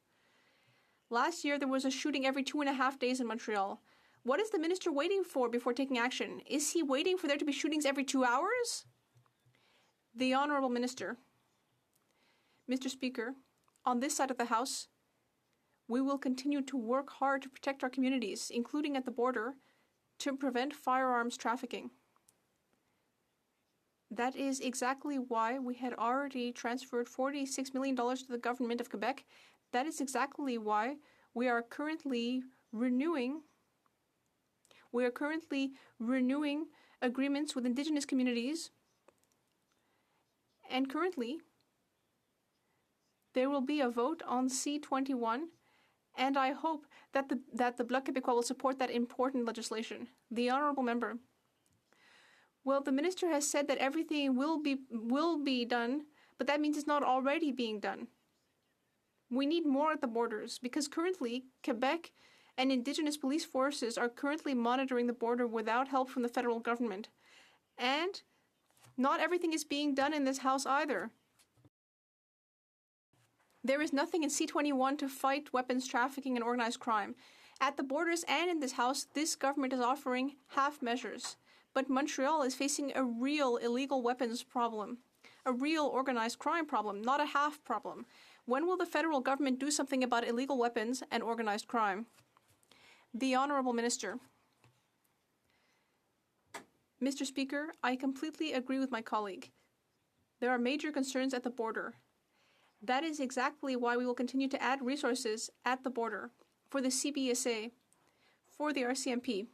Last year, there was a shooting every 2.5 days in Montreal. What is the minister waiting for before taking action? Is he waiting for there to be shootings every 2 hours? The Honourable Minister. Mr. Speaker, on this side of the House, we will continue to work hard to protect our communities, including at the border, to prevent firearms trafficking. That is exactly why we had already transferred $46 million to the government of Quebec. That is exactly why we are currently renewing agreements with Indigenous communities. And currently, there will be a vote on C-21, and I hope that the Bloc Québécois will support that important legislation. The Honourable Member. Well, the Minister has said that everything will be done, but that means it's not already being done. We need more at the borders, because currently, Quebec and Indigenous police forces are currently monitoring the border without help from the federal government. And not everything is being done in this House either. There is nothing in C-21 to fight weapons trafficking and organized crime. At the borders and in this House, this government is offering half measures. But Montreal is facing a real illegal weapons problem, a real organized crime problem, not a half problem. When will the federal government do something about illegal weapons and organized crime? The Honourable Minister. Mr. Speaker, I completely agree with my colleague. There are major concerns at the border. That is exactly why we will continue to add resources at the border for the CBSA, for the RCMP.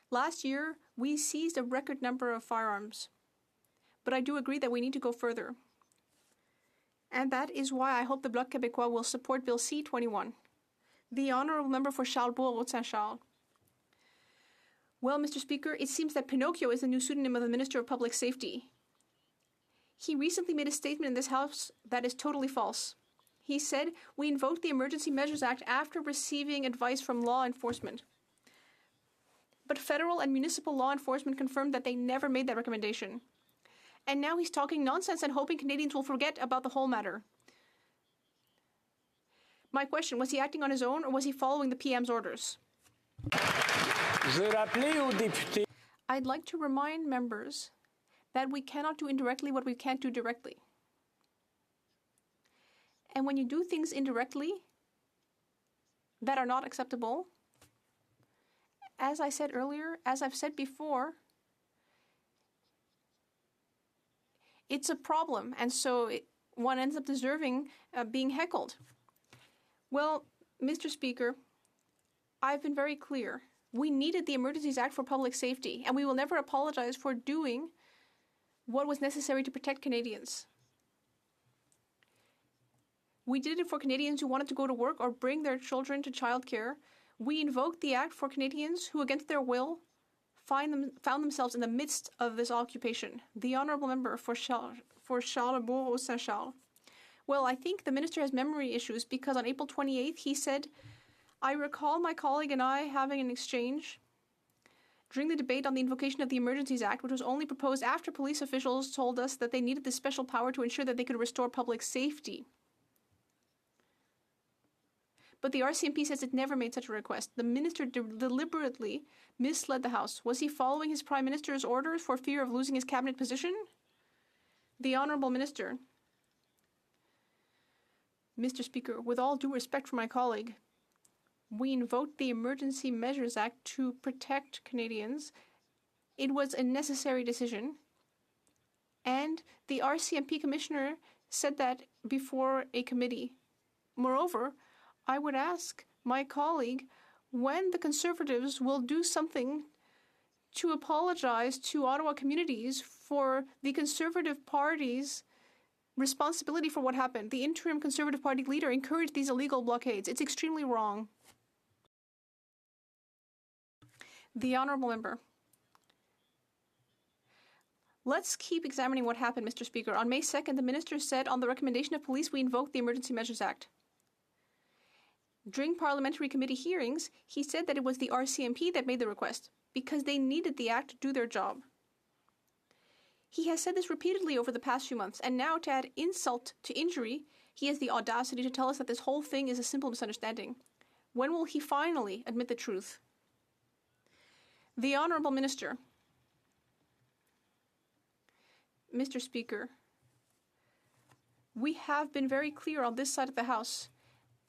Last year, we seized a record number of firearms, but I do agree that we need to go further. And that is why I hope the Bloc Québécois will support Bill C-21. The Honourable Member for Charlesbourg-Haute-Saint-Charles. Well, Mr. Speaker, it seems that Pinocchio is the new pseudonym of the Minister of Public Safety. He recently made a statement in this House that is totally false. He said, "We invoked the Emergency Measures Act after receiving advice from law enforcement." But federal and municipal law enforcement confirmed that they never made that recommendation. And now he's talking nonsense and hoping Canadians will forget about the whole matter. My question, was he acting on his own or was he following the PM's orders? I'd like to remind members that we cannot do indirectly what we can't do directly. And when you do things indirectly that are not acceptable, as I said earlier, as I've said before, it's a problem, and so one ends up deserving being heckled. Well, Mr. Speaker, I've been very clear. We needed the Emergencies Act for public safety, and we will never apologize for doing what was necessary to protect Canadians. We did it for Canadians who wanted to go to work or bring their children to childcare. We invoked the Act for Canadians who, against their will, found themselves in the midst of this occupation. The Honourable Member for Charlesbourg-Haute-Saint-Charles. Well, I think the Minister has memory issues because on April 28th he said, "I recall my colleague and I having an exchange during the debate on the invocation of the Emergencies Act, which was only proposed after police officials told us that they needed this special power to ensure that they could restore public safety." But the RCMP says it never made such a request. The Minister deliberately misled the House. Was he following his Prime Minister's orders for fear of losing his cabinet position? The Honourable Minister. Mr. Speaker, with all due respect for my colleague, we invoked the Emergency Measures Act to protect Canadians. It was a necessary decision. And the RCMP Commissioner said that before a committee. Moreover, I would ask my colleague when the Conservatives will do something to apologize to Ottawa communities for the Conservative Party's responsibility for what happened. The interim Conservative Party leader encouraged these illegal blockades. It's extremely wrong. The Honourable Member. Let's keep examining what happened, Mr. Speaker. On May 2nd, the Minister said, on the recommendation of police, we invoked the Emergency Measures Act. During parliamentary committee hearings, he said that it was the RCMP that made the request because they needed the act to do their job. He has said this repeatedly over the past few months, and now to add insult to injury, he has the audacity to tell us that this whole thing is a simple misunderstanding. When will he finally admit the truth? The Honourable Minister. Mr. Speaker, we have been very clear on this side of the House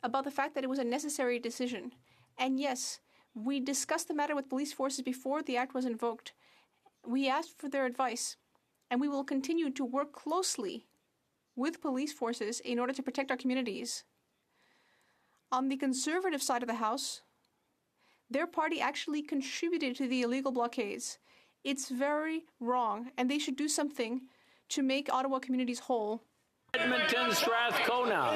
about the fact that it was a necessary decision. And yes, we discussed the matter with police forces before the act was invoked. We asked for their advice, and we will continue to work closely with police forces in order to protect our communities. On the Conservative side of the House, their party actually contributed to the illegal blockades. It's very wrong, and they should do something to make Ottawa communities whole. Edmonton Strathcona.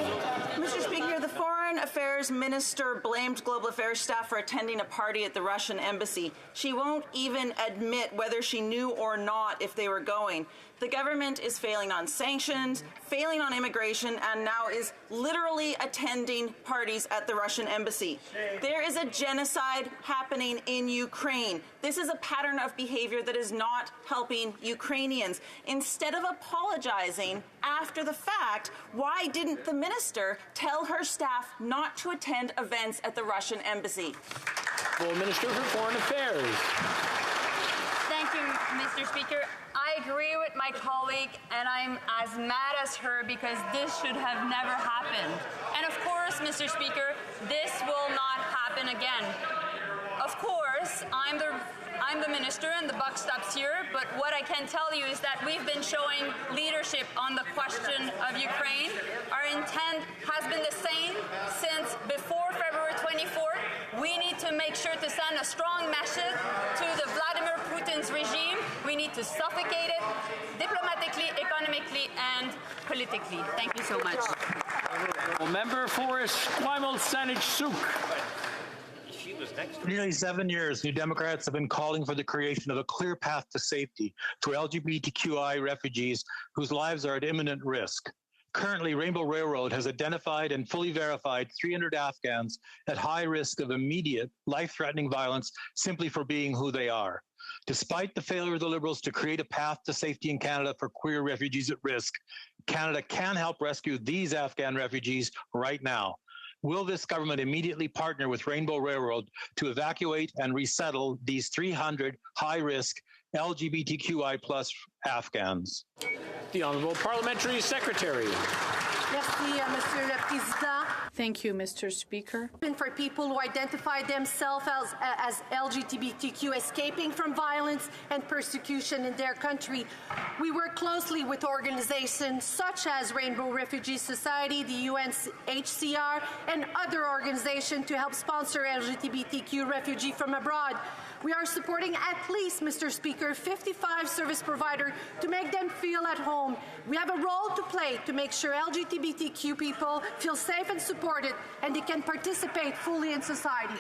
Mr. Speaker, the Foreign Affairs Minister blamed Global Affairs staff for attending a party at the Russian embassy. She won't even admit whether she knew or not if they were going. The government is failing on sanctions, failing on immigration, and now is literally attending parties at the Russian embassy. There is a genocide happening in Ukraine. This is a pattern of behavior that is not helping Ukrainians. Instead of apologizing after the fact, why didn't the minister tell her staff not to attend events at the Russian embassy? Well, Minister for Foreign Affairs. Thank you, Mr. Speaker. I agree with my colleague, and I'm as mad as her because this should have never happened. And of course, Mr. Speaker, this will not happen again. Of course, I'm the minister and the buck stops here, but what I can tell you is that we've been showing leadership on the question of Ukraine. Our intent has been the same since before February 24th. We need to make sure to send a strong message to the Vladimir Putin's regime. We need to suffocate it diplomatically, economically, and politically. Thank you so much. Well, Member for Esquimalt Saanich-Sooke. For nearly 7 years, New Democrats have been calling for the creation of a clear path to safety to LGBTQI refugees whose lives are at imminent risk. Currently, Rainbow Railroad has identified and fully verified 300 Afghans at high risk of immediate, life-threatening violence simply for being who they are. Despite the failure of the Liberals to create a path to safety in Canada for queer refugees at risk, Canada can help rescue these Afghan refugees right now. Will this government immediately partner with Rainbow Railroad to evacuate and resettle these 300 high-risk LGBTQI+ Afghans? The Honourable Parliamentary Secretary. Merci, Monsieur le Président. Thank you, Mr. Speaker. For people who identify themselves as LGBTQ escaping from violence and persecution in their country, we work closely with organizations such as Rainbow Refugee Society, the UNHCR, and other organizations to help sponsor LGBTQ refugees from abroad. We are supporting at least, Mr. Speaker, 55 service providers to make them feel at home. We have a role to play to make sure LGBTQ people feel safe and supported, and they can participate fully in society.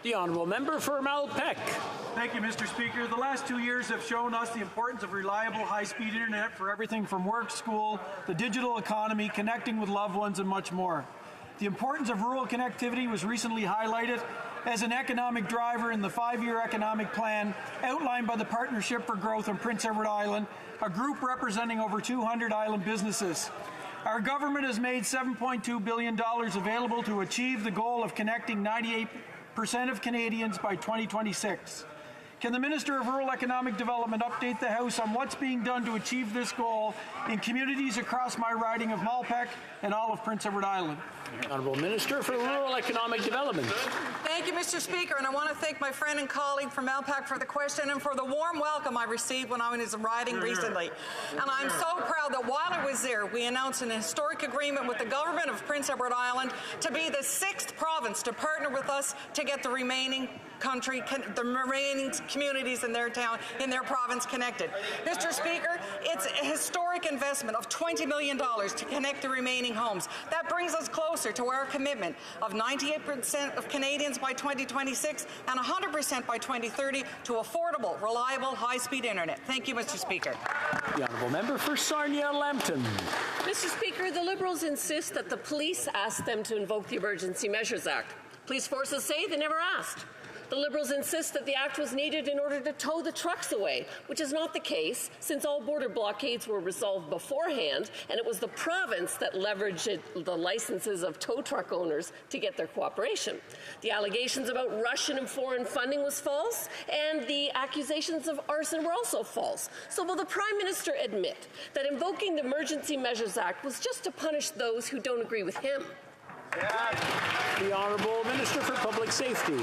The Honourable Member for Malpeque. Thank you, Mr. Speaker. The last 2 years have shown us the importance of reliable, high-speed internet for everything from work, school, the digital economy, connecting with loved ones, and much more. The importance of rural connectivity was recently highlighted as an economic driver in the 5-year economic plan outlined by the Partnership for Growth on Prince Edward Island, a group representing over 200 island businesses. Our government has made $7.2 billion available to achieve the goal of connecting 98% of Canadians by 2026. Can the Minister of Rural Economic Development update the House on what's being done to achieve this goal in communities across my riding of Malpeque and all of Prince Edward Island? Honourable Minister for Rural Economic Development. Thank you, Mr. Speaker, and I want to thank my friend and colleague from LPAC for the question and for the warm welcome I received when I was riding recently. And I'm so proud that while I was there, we announced an historic agreement with the government of Prince Edward Island to be the 6th province to partner with us to get the remaining communities in their town, in their province connected. Mr. Speaker, it's a historic investment of $20 million to connect the remaining homes. That brings us closer to our commitment of 98% of Canadians by 2026 and 100% by 2030 to affordable, reliable, high-speed internet. Thank you, Mr. Speaker. The Honourable Member for Sarnia-Lambton. Mr. Speaker, the Liberals insist that the police asked them to invoke the Emergency Measures Act. Police forces say they never asked. The Liberals insist that the act was needed in order to tow the trucks away, which is not the case, since all border blockades were resolved beforehand, and it was the province that leveraged the licenses of tow truck owners to get their cooperation. The allegations about Russian and foreign funding was false, and the accusations of arson were also false. So will the Prime Minister admit that invoking the Emergency Measures Act was just to punish those who don't agree with him? The Honourable Minister for Public Safety.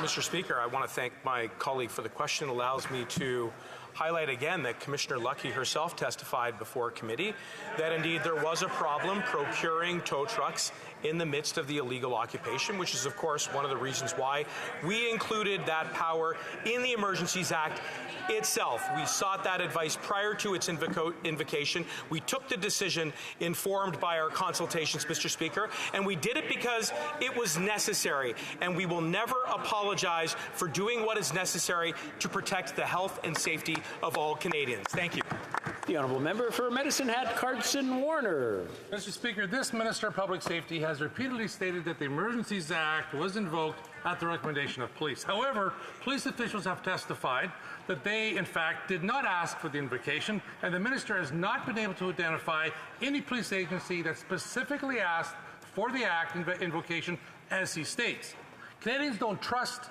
Mr. Speaker, I want to thank my colleague for the question. It allows me to highlight again that Commissioner Luckey herself testified before committee that indeed there was a problem procuring tow trucks in the midst of the illegal occupation, which is of course one of the reasons why we included that power in the Emergencies Act itself. We sought that advice prior to its invocation. We took the decision informed by our consultations, Mr. Speaker, and we did it because it was necessary, and we will never apologize for doing what is necessary to protect the health and safety of all Canadians. Thank you. The Honourable Member for Medicine Hat, Carson Warner. Mr. Speaker, this Minister of Public Safety has repeatedly stated that the Emergencies Act was invoked at the recommendation of police. However, police officials have testified that they, in fact, did not ask for the invocation, and the Minister has not been able to identify any police agency that specifically asked for the Act invocation, as he states. Canadians don't trust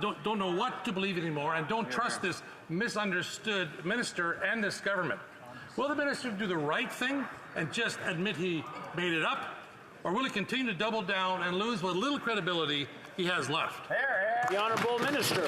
don't know what to believe anymore and don't trust this misunderstood minister and this government. Will the minister do the right thing and just admit he made it up? Or will he continue to double down and lose what little credibility he has left? The Honourable Minister.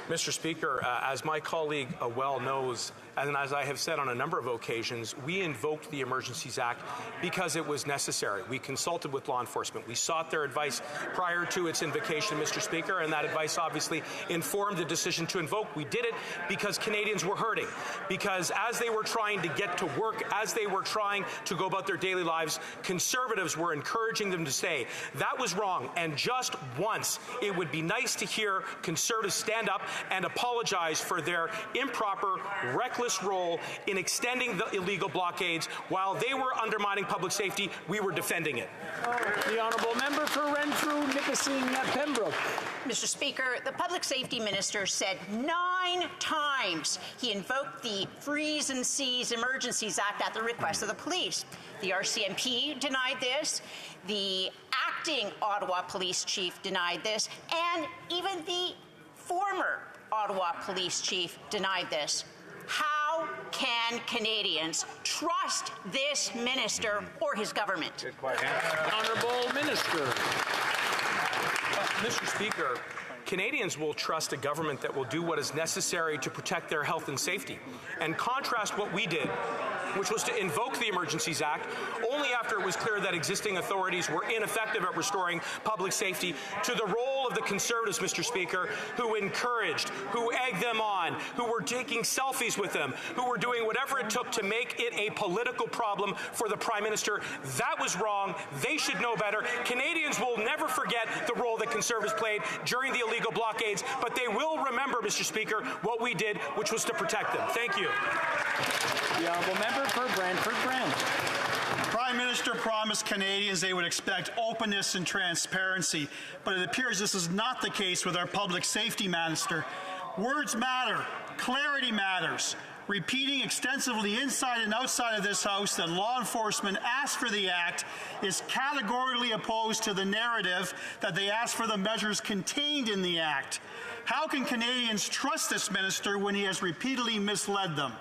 Mr. Speaker, as my colleague well knows, and as I have said on a number of occasions, we invoked the Emergencies Act because it was necessary. We consulted with law enforcement. We sought their advice prior to its invocation, Mr. Speaker, and that advice obviously informed the decision to invoke. We did it because Canadians were hurting, because as they were trying to get to work, as they were trying to go about their daily lives, Conservatives were encouraging them to stay. That was wrong, and just once, it would be nice to hear Conservatives stand up and apologize for their improper, reckless role in extending the illegal blockades. While they were undermining public safety, we were defending it. The Honourable Member for Renfrew, Nipissing, Pembroke. Mr. Speaker, the Public Safety Minister said 9 times he invoked the Freeze and Seize Emergencies Act at the request of the police. The RCMP denied this, the acting Ottawa Police Chief denied this, and even the former Ottawa Police Chief denied this. How can Canadians trust this minister or his government? Honourable Minister. Mr. Speaker, Canadians will trust a government that will do what is necessary to protect their health and safety. And contrast what we did, which was to invoke the Emergencies Act only after it was clear that existing authorities were ineffective at restoring public safety, to the role of the Conservatives, Mr. Speaker, who encouraged, who egged them on, who were taking selfies with them, who were doing whatever it took to make it a political problem for the Prime Minister. That was wrong. They should know better. Canadians will never forget the role that Conservatives played during the illegal blockades, but they will remember, Mr. Speaker, what we did, which was to protect them. Thank you. The Honourable Member for Brantford Brant. The Prime Minister promised Canadians they would expect openness and transparency, but it appears this is not the case with our Public Safety Minister. Words matter. Clarity matters. Repeating extensively inside and outside of this House that law enforcement asked for the Act is categorically opposed to the narrative that they asked for the measures contained in the Act. How can Canadians trust this minister when he has repeatedly misled them?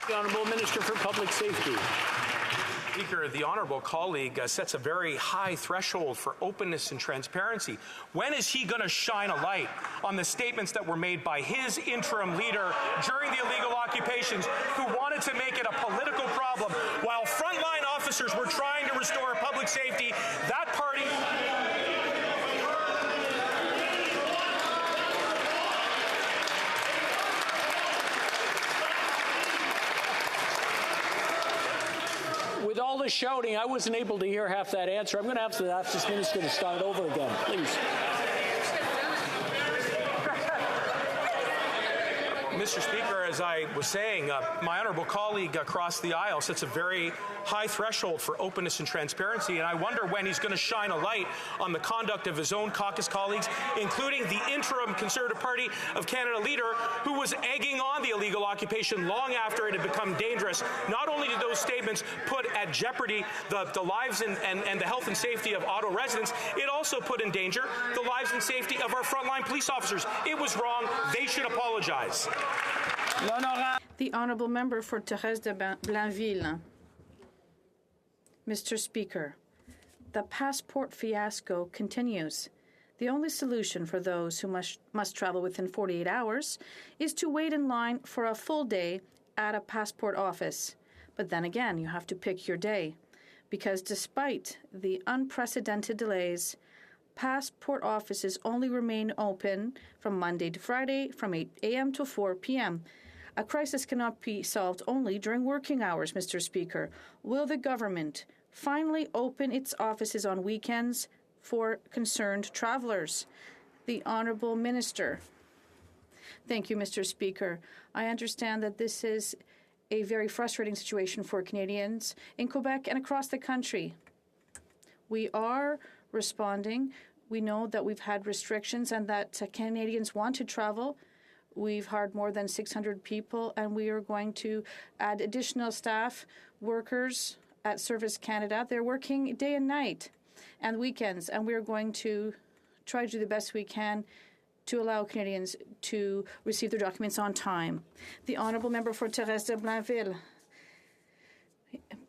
The Honourable Minister for Public Safety. Speaker, the honourable colleague sets a very high threshold for openness and transparency. When is he going to shine a light on the statements that were made by his interim leader during the illegal occupations, who wanted to make it a political problem while frontline officers were trying to restore public safety? That party... With all the shouting, I wasn't able to hear half that answer. I'm going to have to ask this minister to start over again, please. Mr. Speaker, as I was saying, my honourable colleague across the aisle sets a very high threshold for openness and transparency, and I wonder when he's going to shine a light on the conduct of his own caucus colleagues, including the interim Conservative Party of Canada leader, who was egging on the illegal occupation long after it had become dangerous. Not only did those statements put at jeopardy the lives and the health and safety of Ottawa residents, it also put in danger the lives and safety of our frontline police officers. It was wrong. They should apologize. The honourable member for Thérèse de Blainville. Mr. Speaker, the passport fiasco continues. The only solution for those who must travel within 48 hours is to wait in line for a full day at a passport office. But then again, you have to pick your day, because despite the unprecedented delays, passport offices only remain open from Monday to Friday from 8 a.m. to 4 p.m. A crisis cannot be solved only during working hours, Mr. Speaker. Will the government finally open its offices on weekends for concerned travelers? The Honourable Minister. Thank you, Mr. Speaker. I understand that this is a very frustrating situation for Canadians in Quebec and across the country. We are responding. We know that we've had restrictions and that Canadians want to travel. We've hired more than 600 people, and we are going to add additional staff workers at Service Canada. They're working day and night and weekends, and we are going to try to do the best we can to allow Canadians to receive their documents on time. The honourable member for Thérèse de Blainville.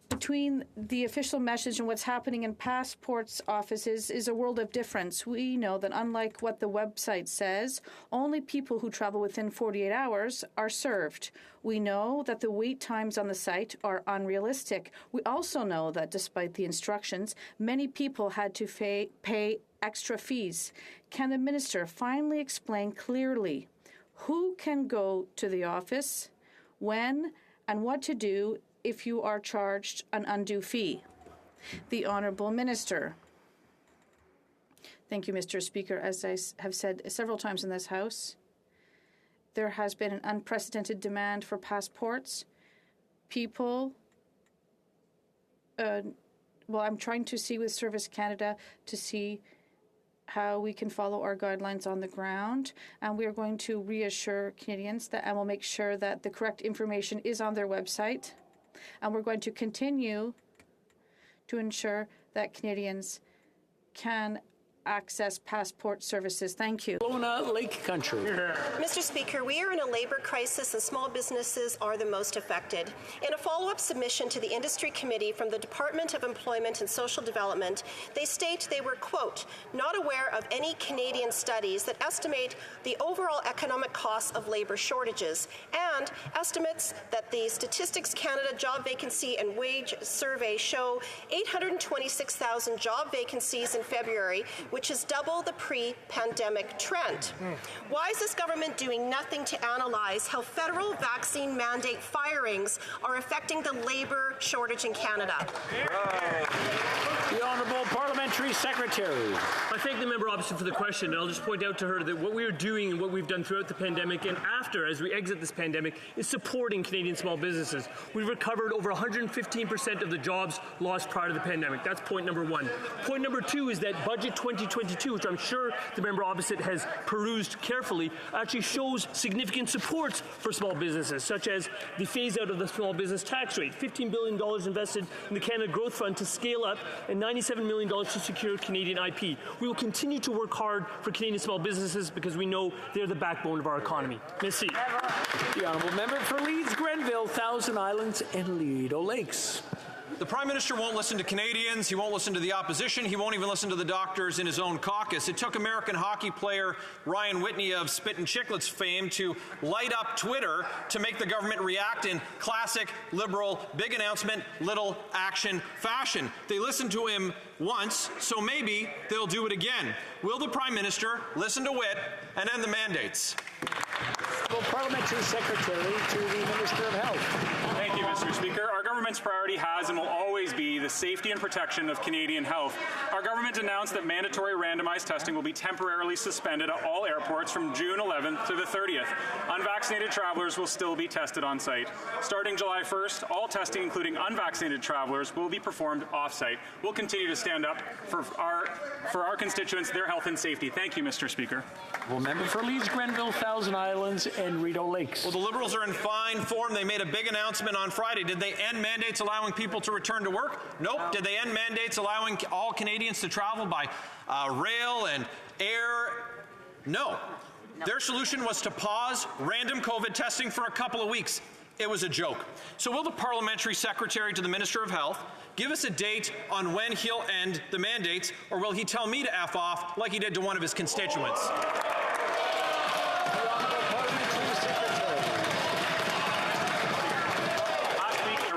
Between the official message and what's happening in passports offices is a world of difference. We know that unlike what the website says, only people who travel within 48 hours are served. We know that the wait times on the site are unrealistic. We also know that despite the instructions, many people had to pay extra fees. Can the minister finally explain clearly who can go to the office, when, and what to do if you are charged an undue fee? The Honourable Minister. Thank you, Mr. Speaker. As I have said several times in this House, there has been an unprecedented demand for passports. People, I'm trying to see with Service Canada to see how we can follow our guidelines on the ground, and we are going to reassure Canadians that, and we'll make sure that the correct information is on their website. And we're going to continue to ensure that Canadians can access passport services. Thank you. Luna Lake Country. Mr. Speaker, we are in a labor crisis and small businesses are the most affected. In a follow-up submission to the Industry Committee from the Department of Employment and Social Development, they state they were, quote, not aware of any Canadian studies that estimate the overall economic costs of labor shortages, and estimates that the Statistics Canada Job Vacancy and Wage Survey show 826,000 job vacancies in February, which is double the pre-pandemic trend. Why is this government doing nothing to analyze how federal vaccine mandate firings are affecting the labor shortage in Canada? The Honourable Parliamentary Secretary. I thank the member opposite for the question, and I'll just point out to her that what we are doing and what we've done throughout the pandemic and after, as we exit this pandemic, is supporting Canadian small businesses. We've recovered over 115% of the jobs lost prior to the pandemic. That's point number one. Point number two is that Budget 2022, which I'm sure the member opposite has perused carefully, actually shows significant supports for small businesses, such as the phase out of the small business tax rate, $15 billion invested in the Canada Growth Fund to scale up, and $97 million to secure Canadian IP. We will continue to work hard for Canadian small businesses because we know they're the backbone of our economy. Merci. The Honourable Member for Leeds, Grenville, Thousand Islands, and Lido Lakes. The Prime Minister won't listen to Canadians, he won't listen to the opposition, he won't even listen to the doctors in his own caucus. It took American hockey player Ryan Whitney of Spit and Chicklets fame to light up Twitter to make the government react in classic Liberal big announcement, little action fashion. They listened to him once, so maybe they'll do it again. Will the Prime Minister listen to Whit and end the mandates? Parliamentary Secretary to the Minister of Health. Thank you, Mr. Speaker. Our government's priority has and will always be the safety and protection of Canadian health. Our government announced that mandatory randomized testing will be temporarily suspended at all airports from June 11th to the 30th. Unvaccinated travelers will still be tested on site. Starting July 1st, all testing, including unvaccinated travelers, will be performed off-site. We'll continue to stand up for our constituents, their health and safety. Thank you, Mr. Speaker. Well, member for Leeds, Grenville, Thousand Islands, and Rideau Lakes. Well, the Liberals are in fine form. They made a big announcement on Friday. Did they end mandates allowing people to return to work? Nope. Did they end mandates allowing all Canadians to travel by rail and air? No. Their solution was to pause random COVID testing for a couple of weeks. It was a joke. So will the Parliamentary Secretary to the Minister of Health give us a date on when he'll end the mandates, or will he tell me to F off like he did to one of his constituents?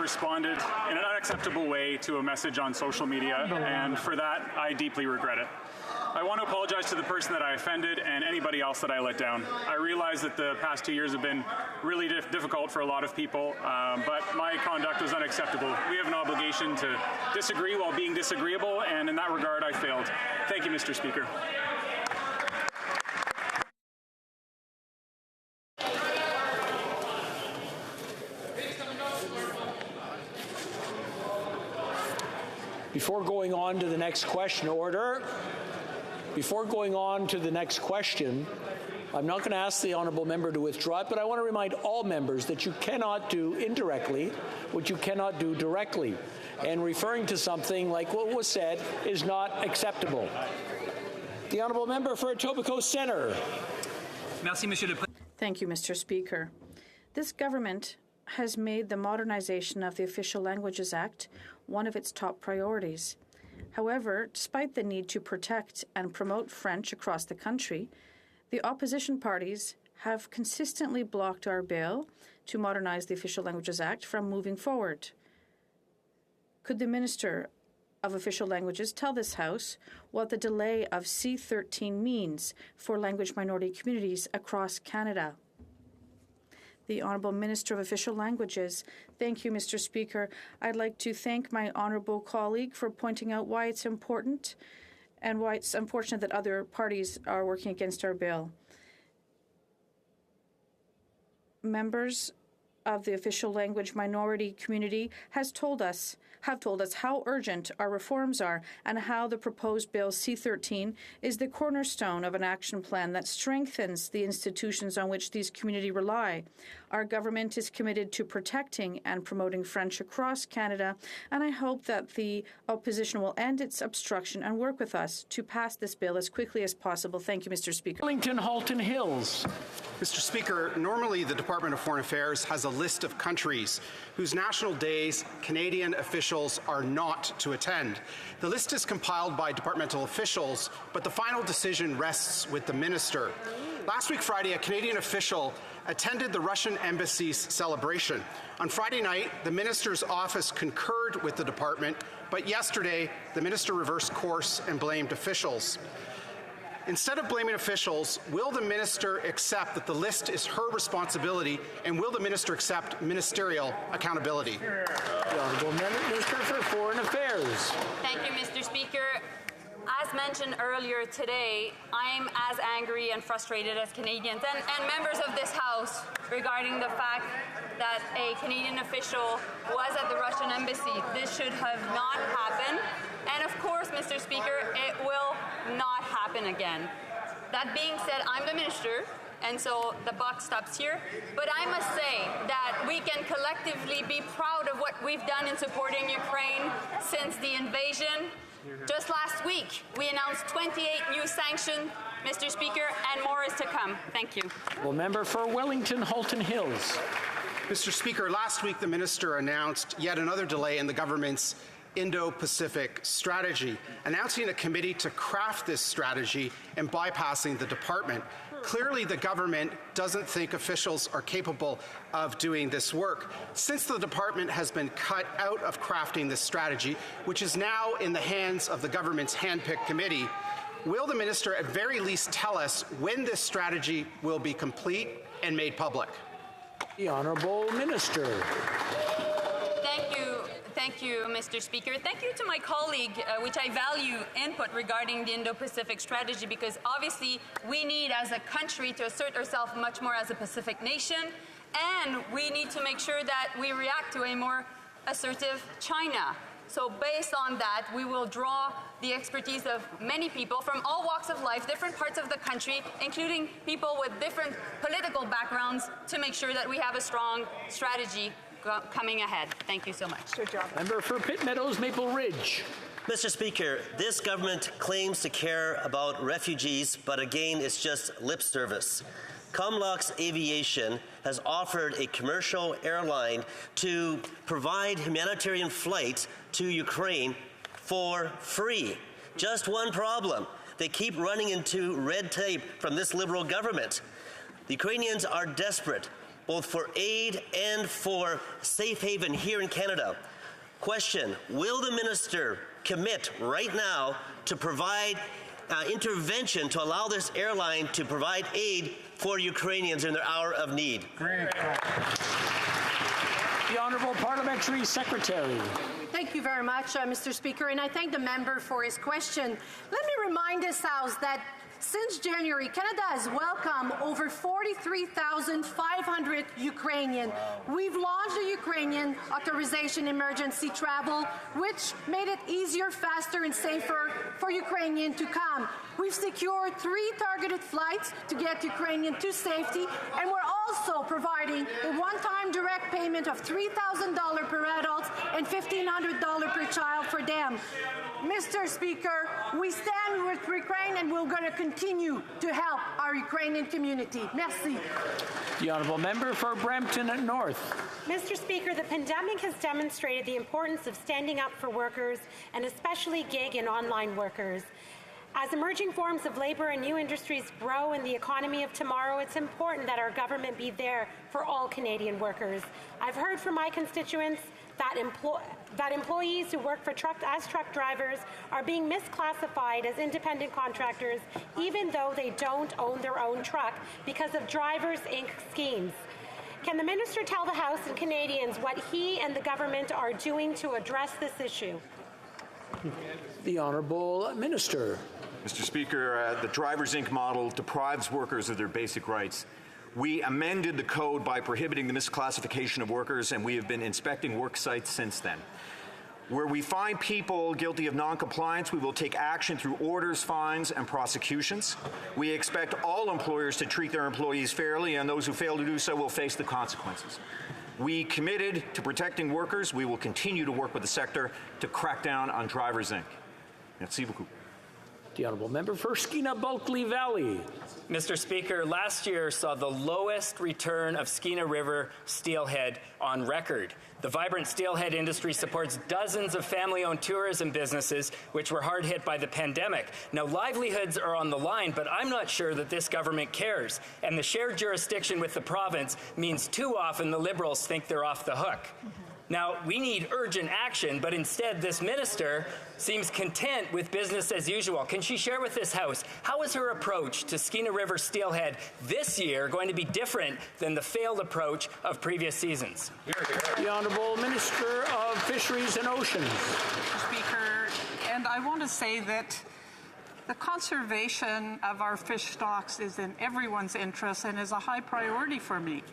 Responded in an unacceptable way to a message on social media, and for that, I deeply regret it. I want to apologize to the person that I offended and anybody else that I let down. I realize that the past 2 years have been really difficult for a lot of people, but my conduct was unacceptable. We have an obligation to disagree while being disagreeable, and in that regard, I failed. Thank you, Mr. Speaker. Before going on to the next question, Before going on to the next question, I'm not going to ask the honourable member to withdraw it, but I want to remind all members that you cannot do indirectly what you cannot do directly. And referring to something like what was said is not acceptable. The honourable member for Etobicoke Centre. Thank you, Mr. Speaker. This government has made the modernization of the Official Languages Act one of its top priorities. However, despite the need to protect and promote French across the country, the opposition parties have consistently blocked our bill to modernize the Official Languages Act from moving forward. Could the Minister of Official Languages tell this House what the delay of C-13 means for language minority communities across Canada? The Honourable Minister of Official Languages. Thank you, Mr. Speaker. I'd like to thank my honourable colleague for pointing out why it's important and why it's unfortunate that other parties are working against our bill. Members of the official language minority community have told us how urgent our reforms are and how the proposed bill C-13 is the cornerstone of an action plan that strengthens the institutions on which these communities rely. Our government is committed to protecting and promoting French across Canada, and I hope that the opposition will end its obstruction and work with us to pass this bill as quickly as possible. Thank you, Mr. Speaker. Wellington Halton Hills. Mr. Speaker, normally the Department of Foreign Affairs has a list of countries whose national days Canadian officials are not to attend. The list is compiled by departmental officials, but the final decision rests with the minister. Last week Friday, a Canadian official attended the Russian embassy's celebration. On Friday night, the minister's office concurred with the department, but yesterday the minister reversed course and blamed officials. Instead of blaming officials, will the minister accept that the list is her responsibility, and will the minister accept ministerial accountability? The Honourable Minister for Foreign Affairs. Thank you, Mr. Speaker. As mentioned earlier today, I'm as angry and frustrated as Canadians and members of this House regarding the fact that a Canadian official was at the Russian embassy. This should have not happened. And of course, Mr. Speaker, it will not happen again. That being said, I'm the minister, and so the buck stops here. But I must say that we can collectively be proud of what we've done in supporting Ukraine since the invasion. Just last week, we announced 28 new sanctions, Mr. Speaker, and more is to come. Thank you. Well, member for Wellington Halton Hills. Mr. Speaker, last week the minister announced yet another delay in the government's Indo-Pacific strategy, announcing a committee to craft this strategy and bypassing the department. Clearly, the government doesn't think officials are capable of doing this work. Since the department has been cut out of crafting this strategy, which is now in the hands of the government's hand-picked committee, will the minister at very least tell us when this strategy will be complete and made public? The Honourable Minister. Thank you, Mr. Speaker. Thank you to my colleague, which I value input regarding the Indo-Pacific strategy, because obviously we need as a country to assert ourselves much more as a Pacific nation, and we need to make sure that we react to a more assertive China. So based on that, we will draw the expertise of many people from all walks of life, different parts of the country, including people with different political backgrounds, to make sure that we have a strong strategy coming ahead. Thank you so much. Good job. Member for Pitt Meadows, Maple Ridge. Mr. Speaker, this government claims to care about refugees, but again, it's just lip service. Comlux Aviation has offered a commercial airline to provide humanitarian flights to Ukraine for free. Just one problem. They keep running into red tape from this Liberal government. The Ukrainians are desperate, both for aid and for safe haven here in Canada. Question, will the minister commit right now to provide intervention to allow this airline to provide aid for Ukrainians in their hour of need? Great. The Honourable Parliamentary Secretary. Thank you very much, Mr. Speaker, and I thank the member for his question. Let me remind this House that since January, Canada has welcomed over 43,500 Ukrainians. We've launched the Ukrainian Authorization Emergency Travel, which made it easier, faster, and safer for Ukrainians to come. We've secured 3 targeted flights to get Ukrainians to safety, and we're also providing a one-time direct payment of $3,000 per adult and $1,500 per child for them. Mr. Speaker, we stand with Ukraine, and we're going to continue to help our Ukrainian community. Merci. The Honourable Member for Brampton North. Mr. Speaker, the pandemic has demonstrated the importance of standing up for workers, and especially gig and online workers. As emerging forms of labor and new industries grow in the economy of tomorrow, it's important that our government be there for all Canadian workers. I've heard from my constituents that employees who work for truck drivers are being misclassified as independent contractors, even though they don't own their own truck, because of Drivers Inc. schemes. Can the minister tell the House and Canadians what he and the government are doing to address this issue? The Honourable Minister. Mr. Speaker, the Drivers Inc. model deprives workers of their basic rights. We amended the code by prohibiting the misclassification of workers, and we have been inspecting work sites since then. Where we find people guilty of non-compliance, we will take action through orders, fines, and prosecutions. We expect all employers to treat their employees fairly, and those who fail to do so will face the consequences. We committed to protecting workers. We will continue to work with the sector to crack down on Drivers Inc. Merci beaucoup. The Honourable Member for Skeena-Bulkley Valley. Mr. Speaker, last year saw the lowest return of Skeena River steelhead on record. The vibrant steelhead industry supports dozens of family-owned tourism businesses which were hard hit by the pandemic. Now, livelihoods are on the line, but I'm not sure that this government cares. And the shared jurisdiction with the province means too often the Liberals think they're off the hook. Now, we need urgent action, but instead this minister seems content with business as usual. Can she share with this House, how is her approach to Skeena River steelhead this year going to be different than the failed approach of previous seasons? The Honourable Minister of Fisheries and Oceans. Mr. Speaker, and I want to say that the conservation of our fish stocks is in everyone's interest and is a high priority for me.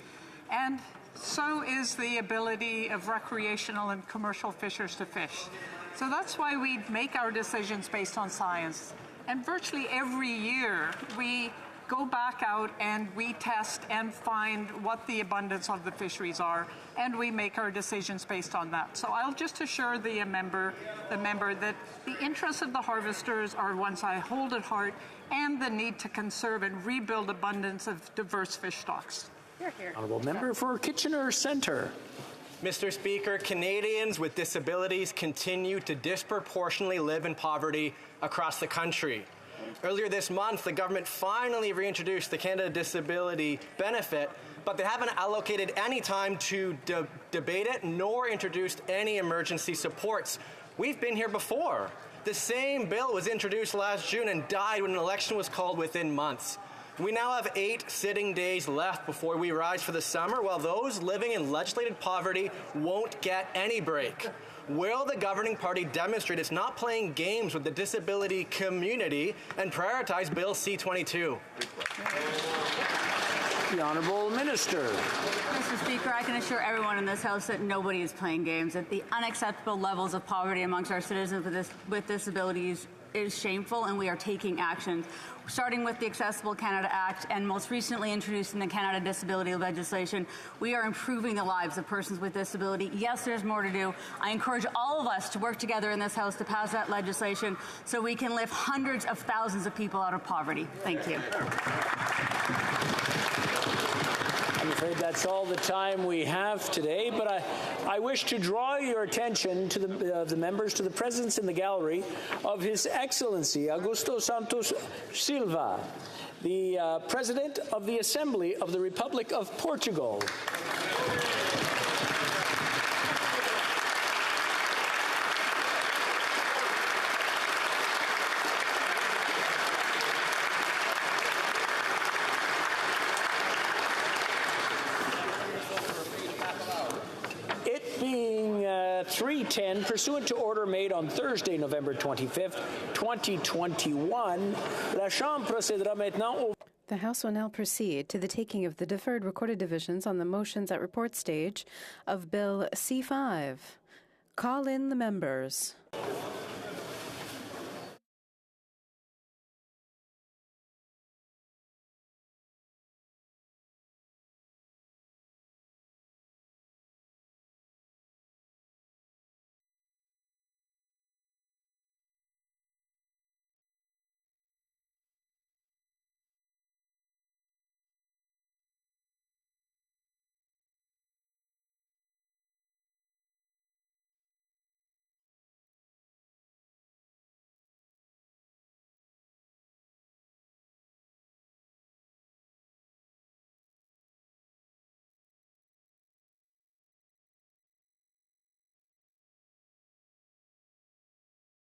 And so is the ability of recreational and commercial fishers to fish. So that's why we make our decisions based on science. And virtually every year, we go back out and we test and find what the abundance of the fisheries are, and we make our decisions based on that. So I'll just assure the member that the interests of the harvesters are ones I hold at heart, and the need to conserve and rebuild abundance of diverse fish stocks. Honourable member for Kitchener Centre. Mr. Speaker, Canadians with disabilities continue to disproportionately live in poverty across the country. Earlier this month, the government finally reintroduced the Canada Disability Benefit, but they haven't allocated any time to debate it nor introduced any emergency supports. We've been here before. The same bill was introduced last June and died when an election was called within months. We now have 8 sitting days left before we rise for the summer, while those living in legislated poverty won't get any break. Will the governing party demonstrate it's not playing games with the disability community and prioritize Bill C-22? The Honourable Minister. Mr. Speaker, I can assure everyone in this House that nobody is playing games, that the unacceptable levels of poverty amongst our citizens with disabilities is shameful, and we are taking action, starting with the Accessible Canada Act and most recently introducing the Canada Disability legislation. We are improving the lives of persons with disability. Yes, there's more to do. I encourage all of us to work together in this House to pass that legislation so we can lift hundreds of thousands of people out of poverty. Thank you. I'm afraid that's all the time we have today, but I wish to draw your attention to the members to the presence in the gallery of His Excellency Augusto Santos Silva, the President of the Assembly of the Republic of Portugal. It being 3:10, pursuant to order made on Thursday, November 25th, 2021, la Chambre procédera maintenant au... The House will now proceed to the taking of the deferred recorded divisions on the motions at report stage of Bill C-5. Call in the members.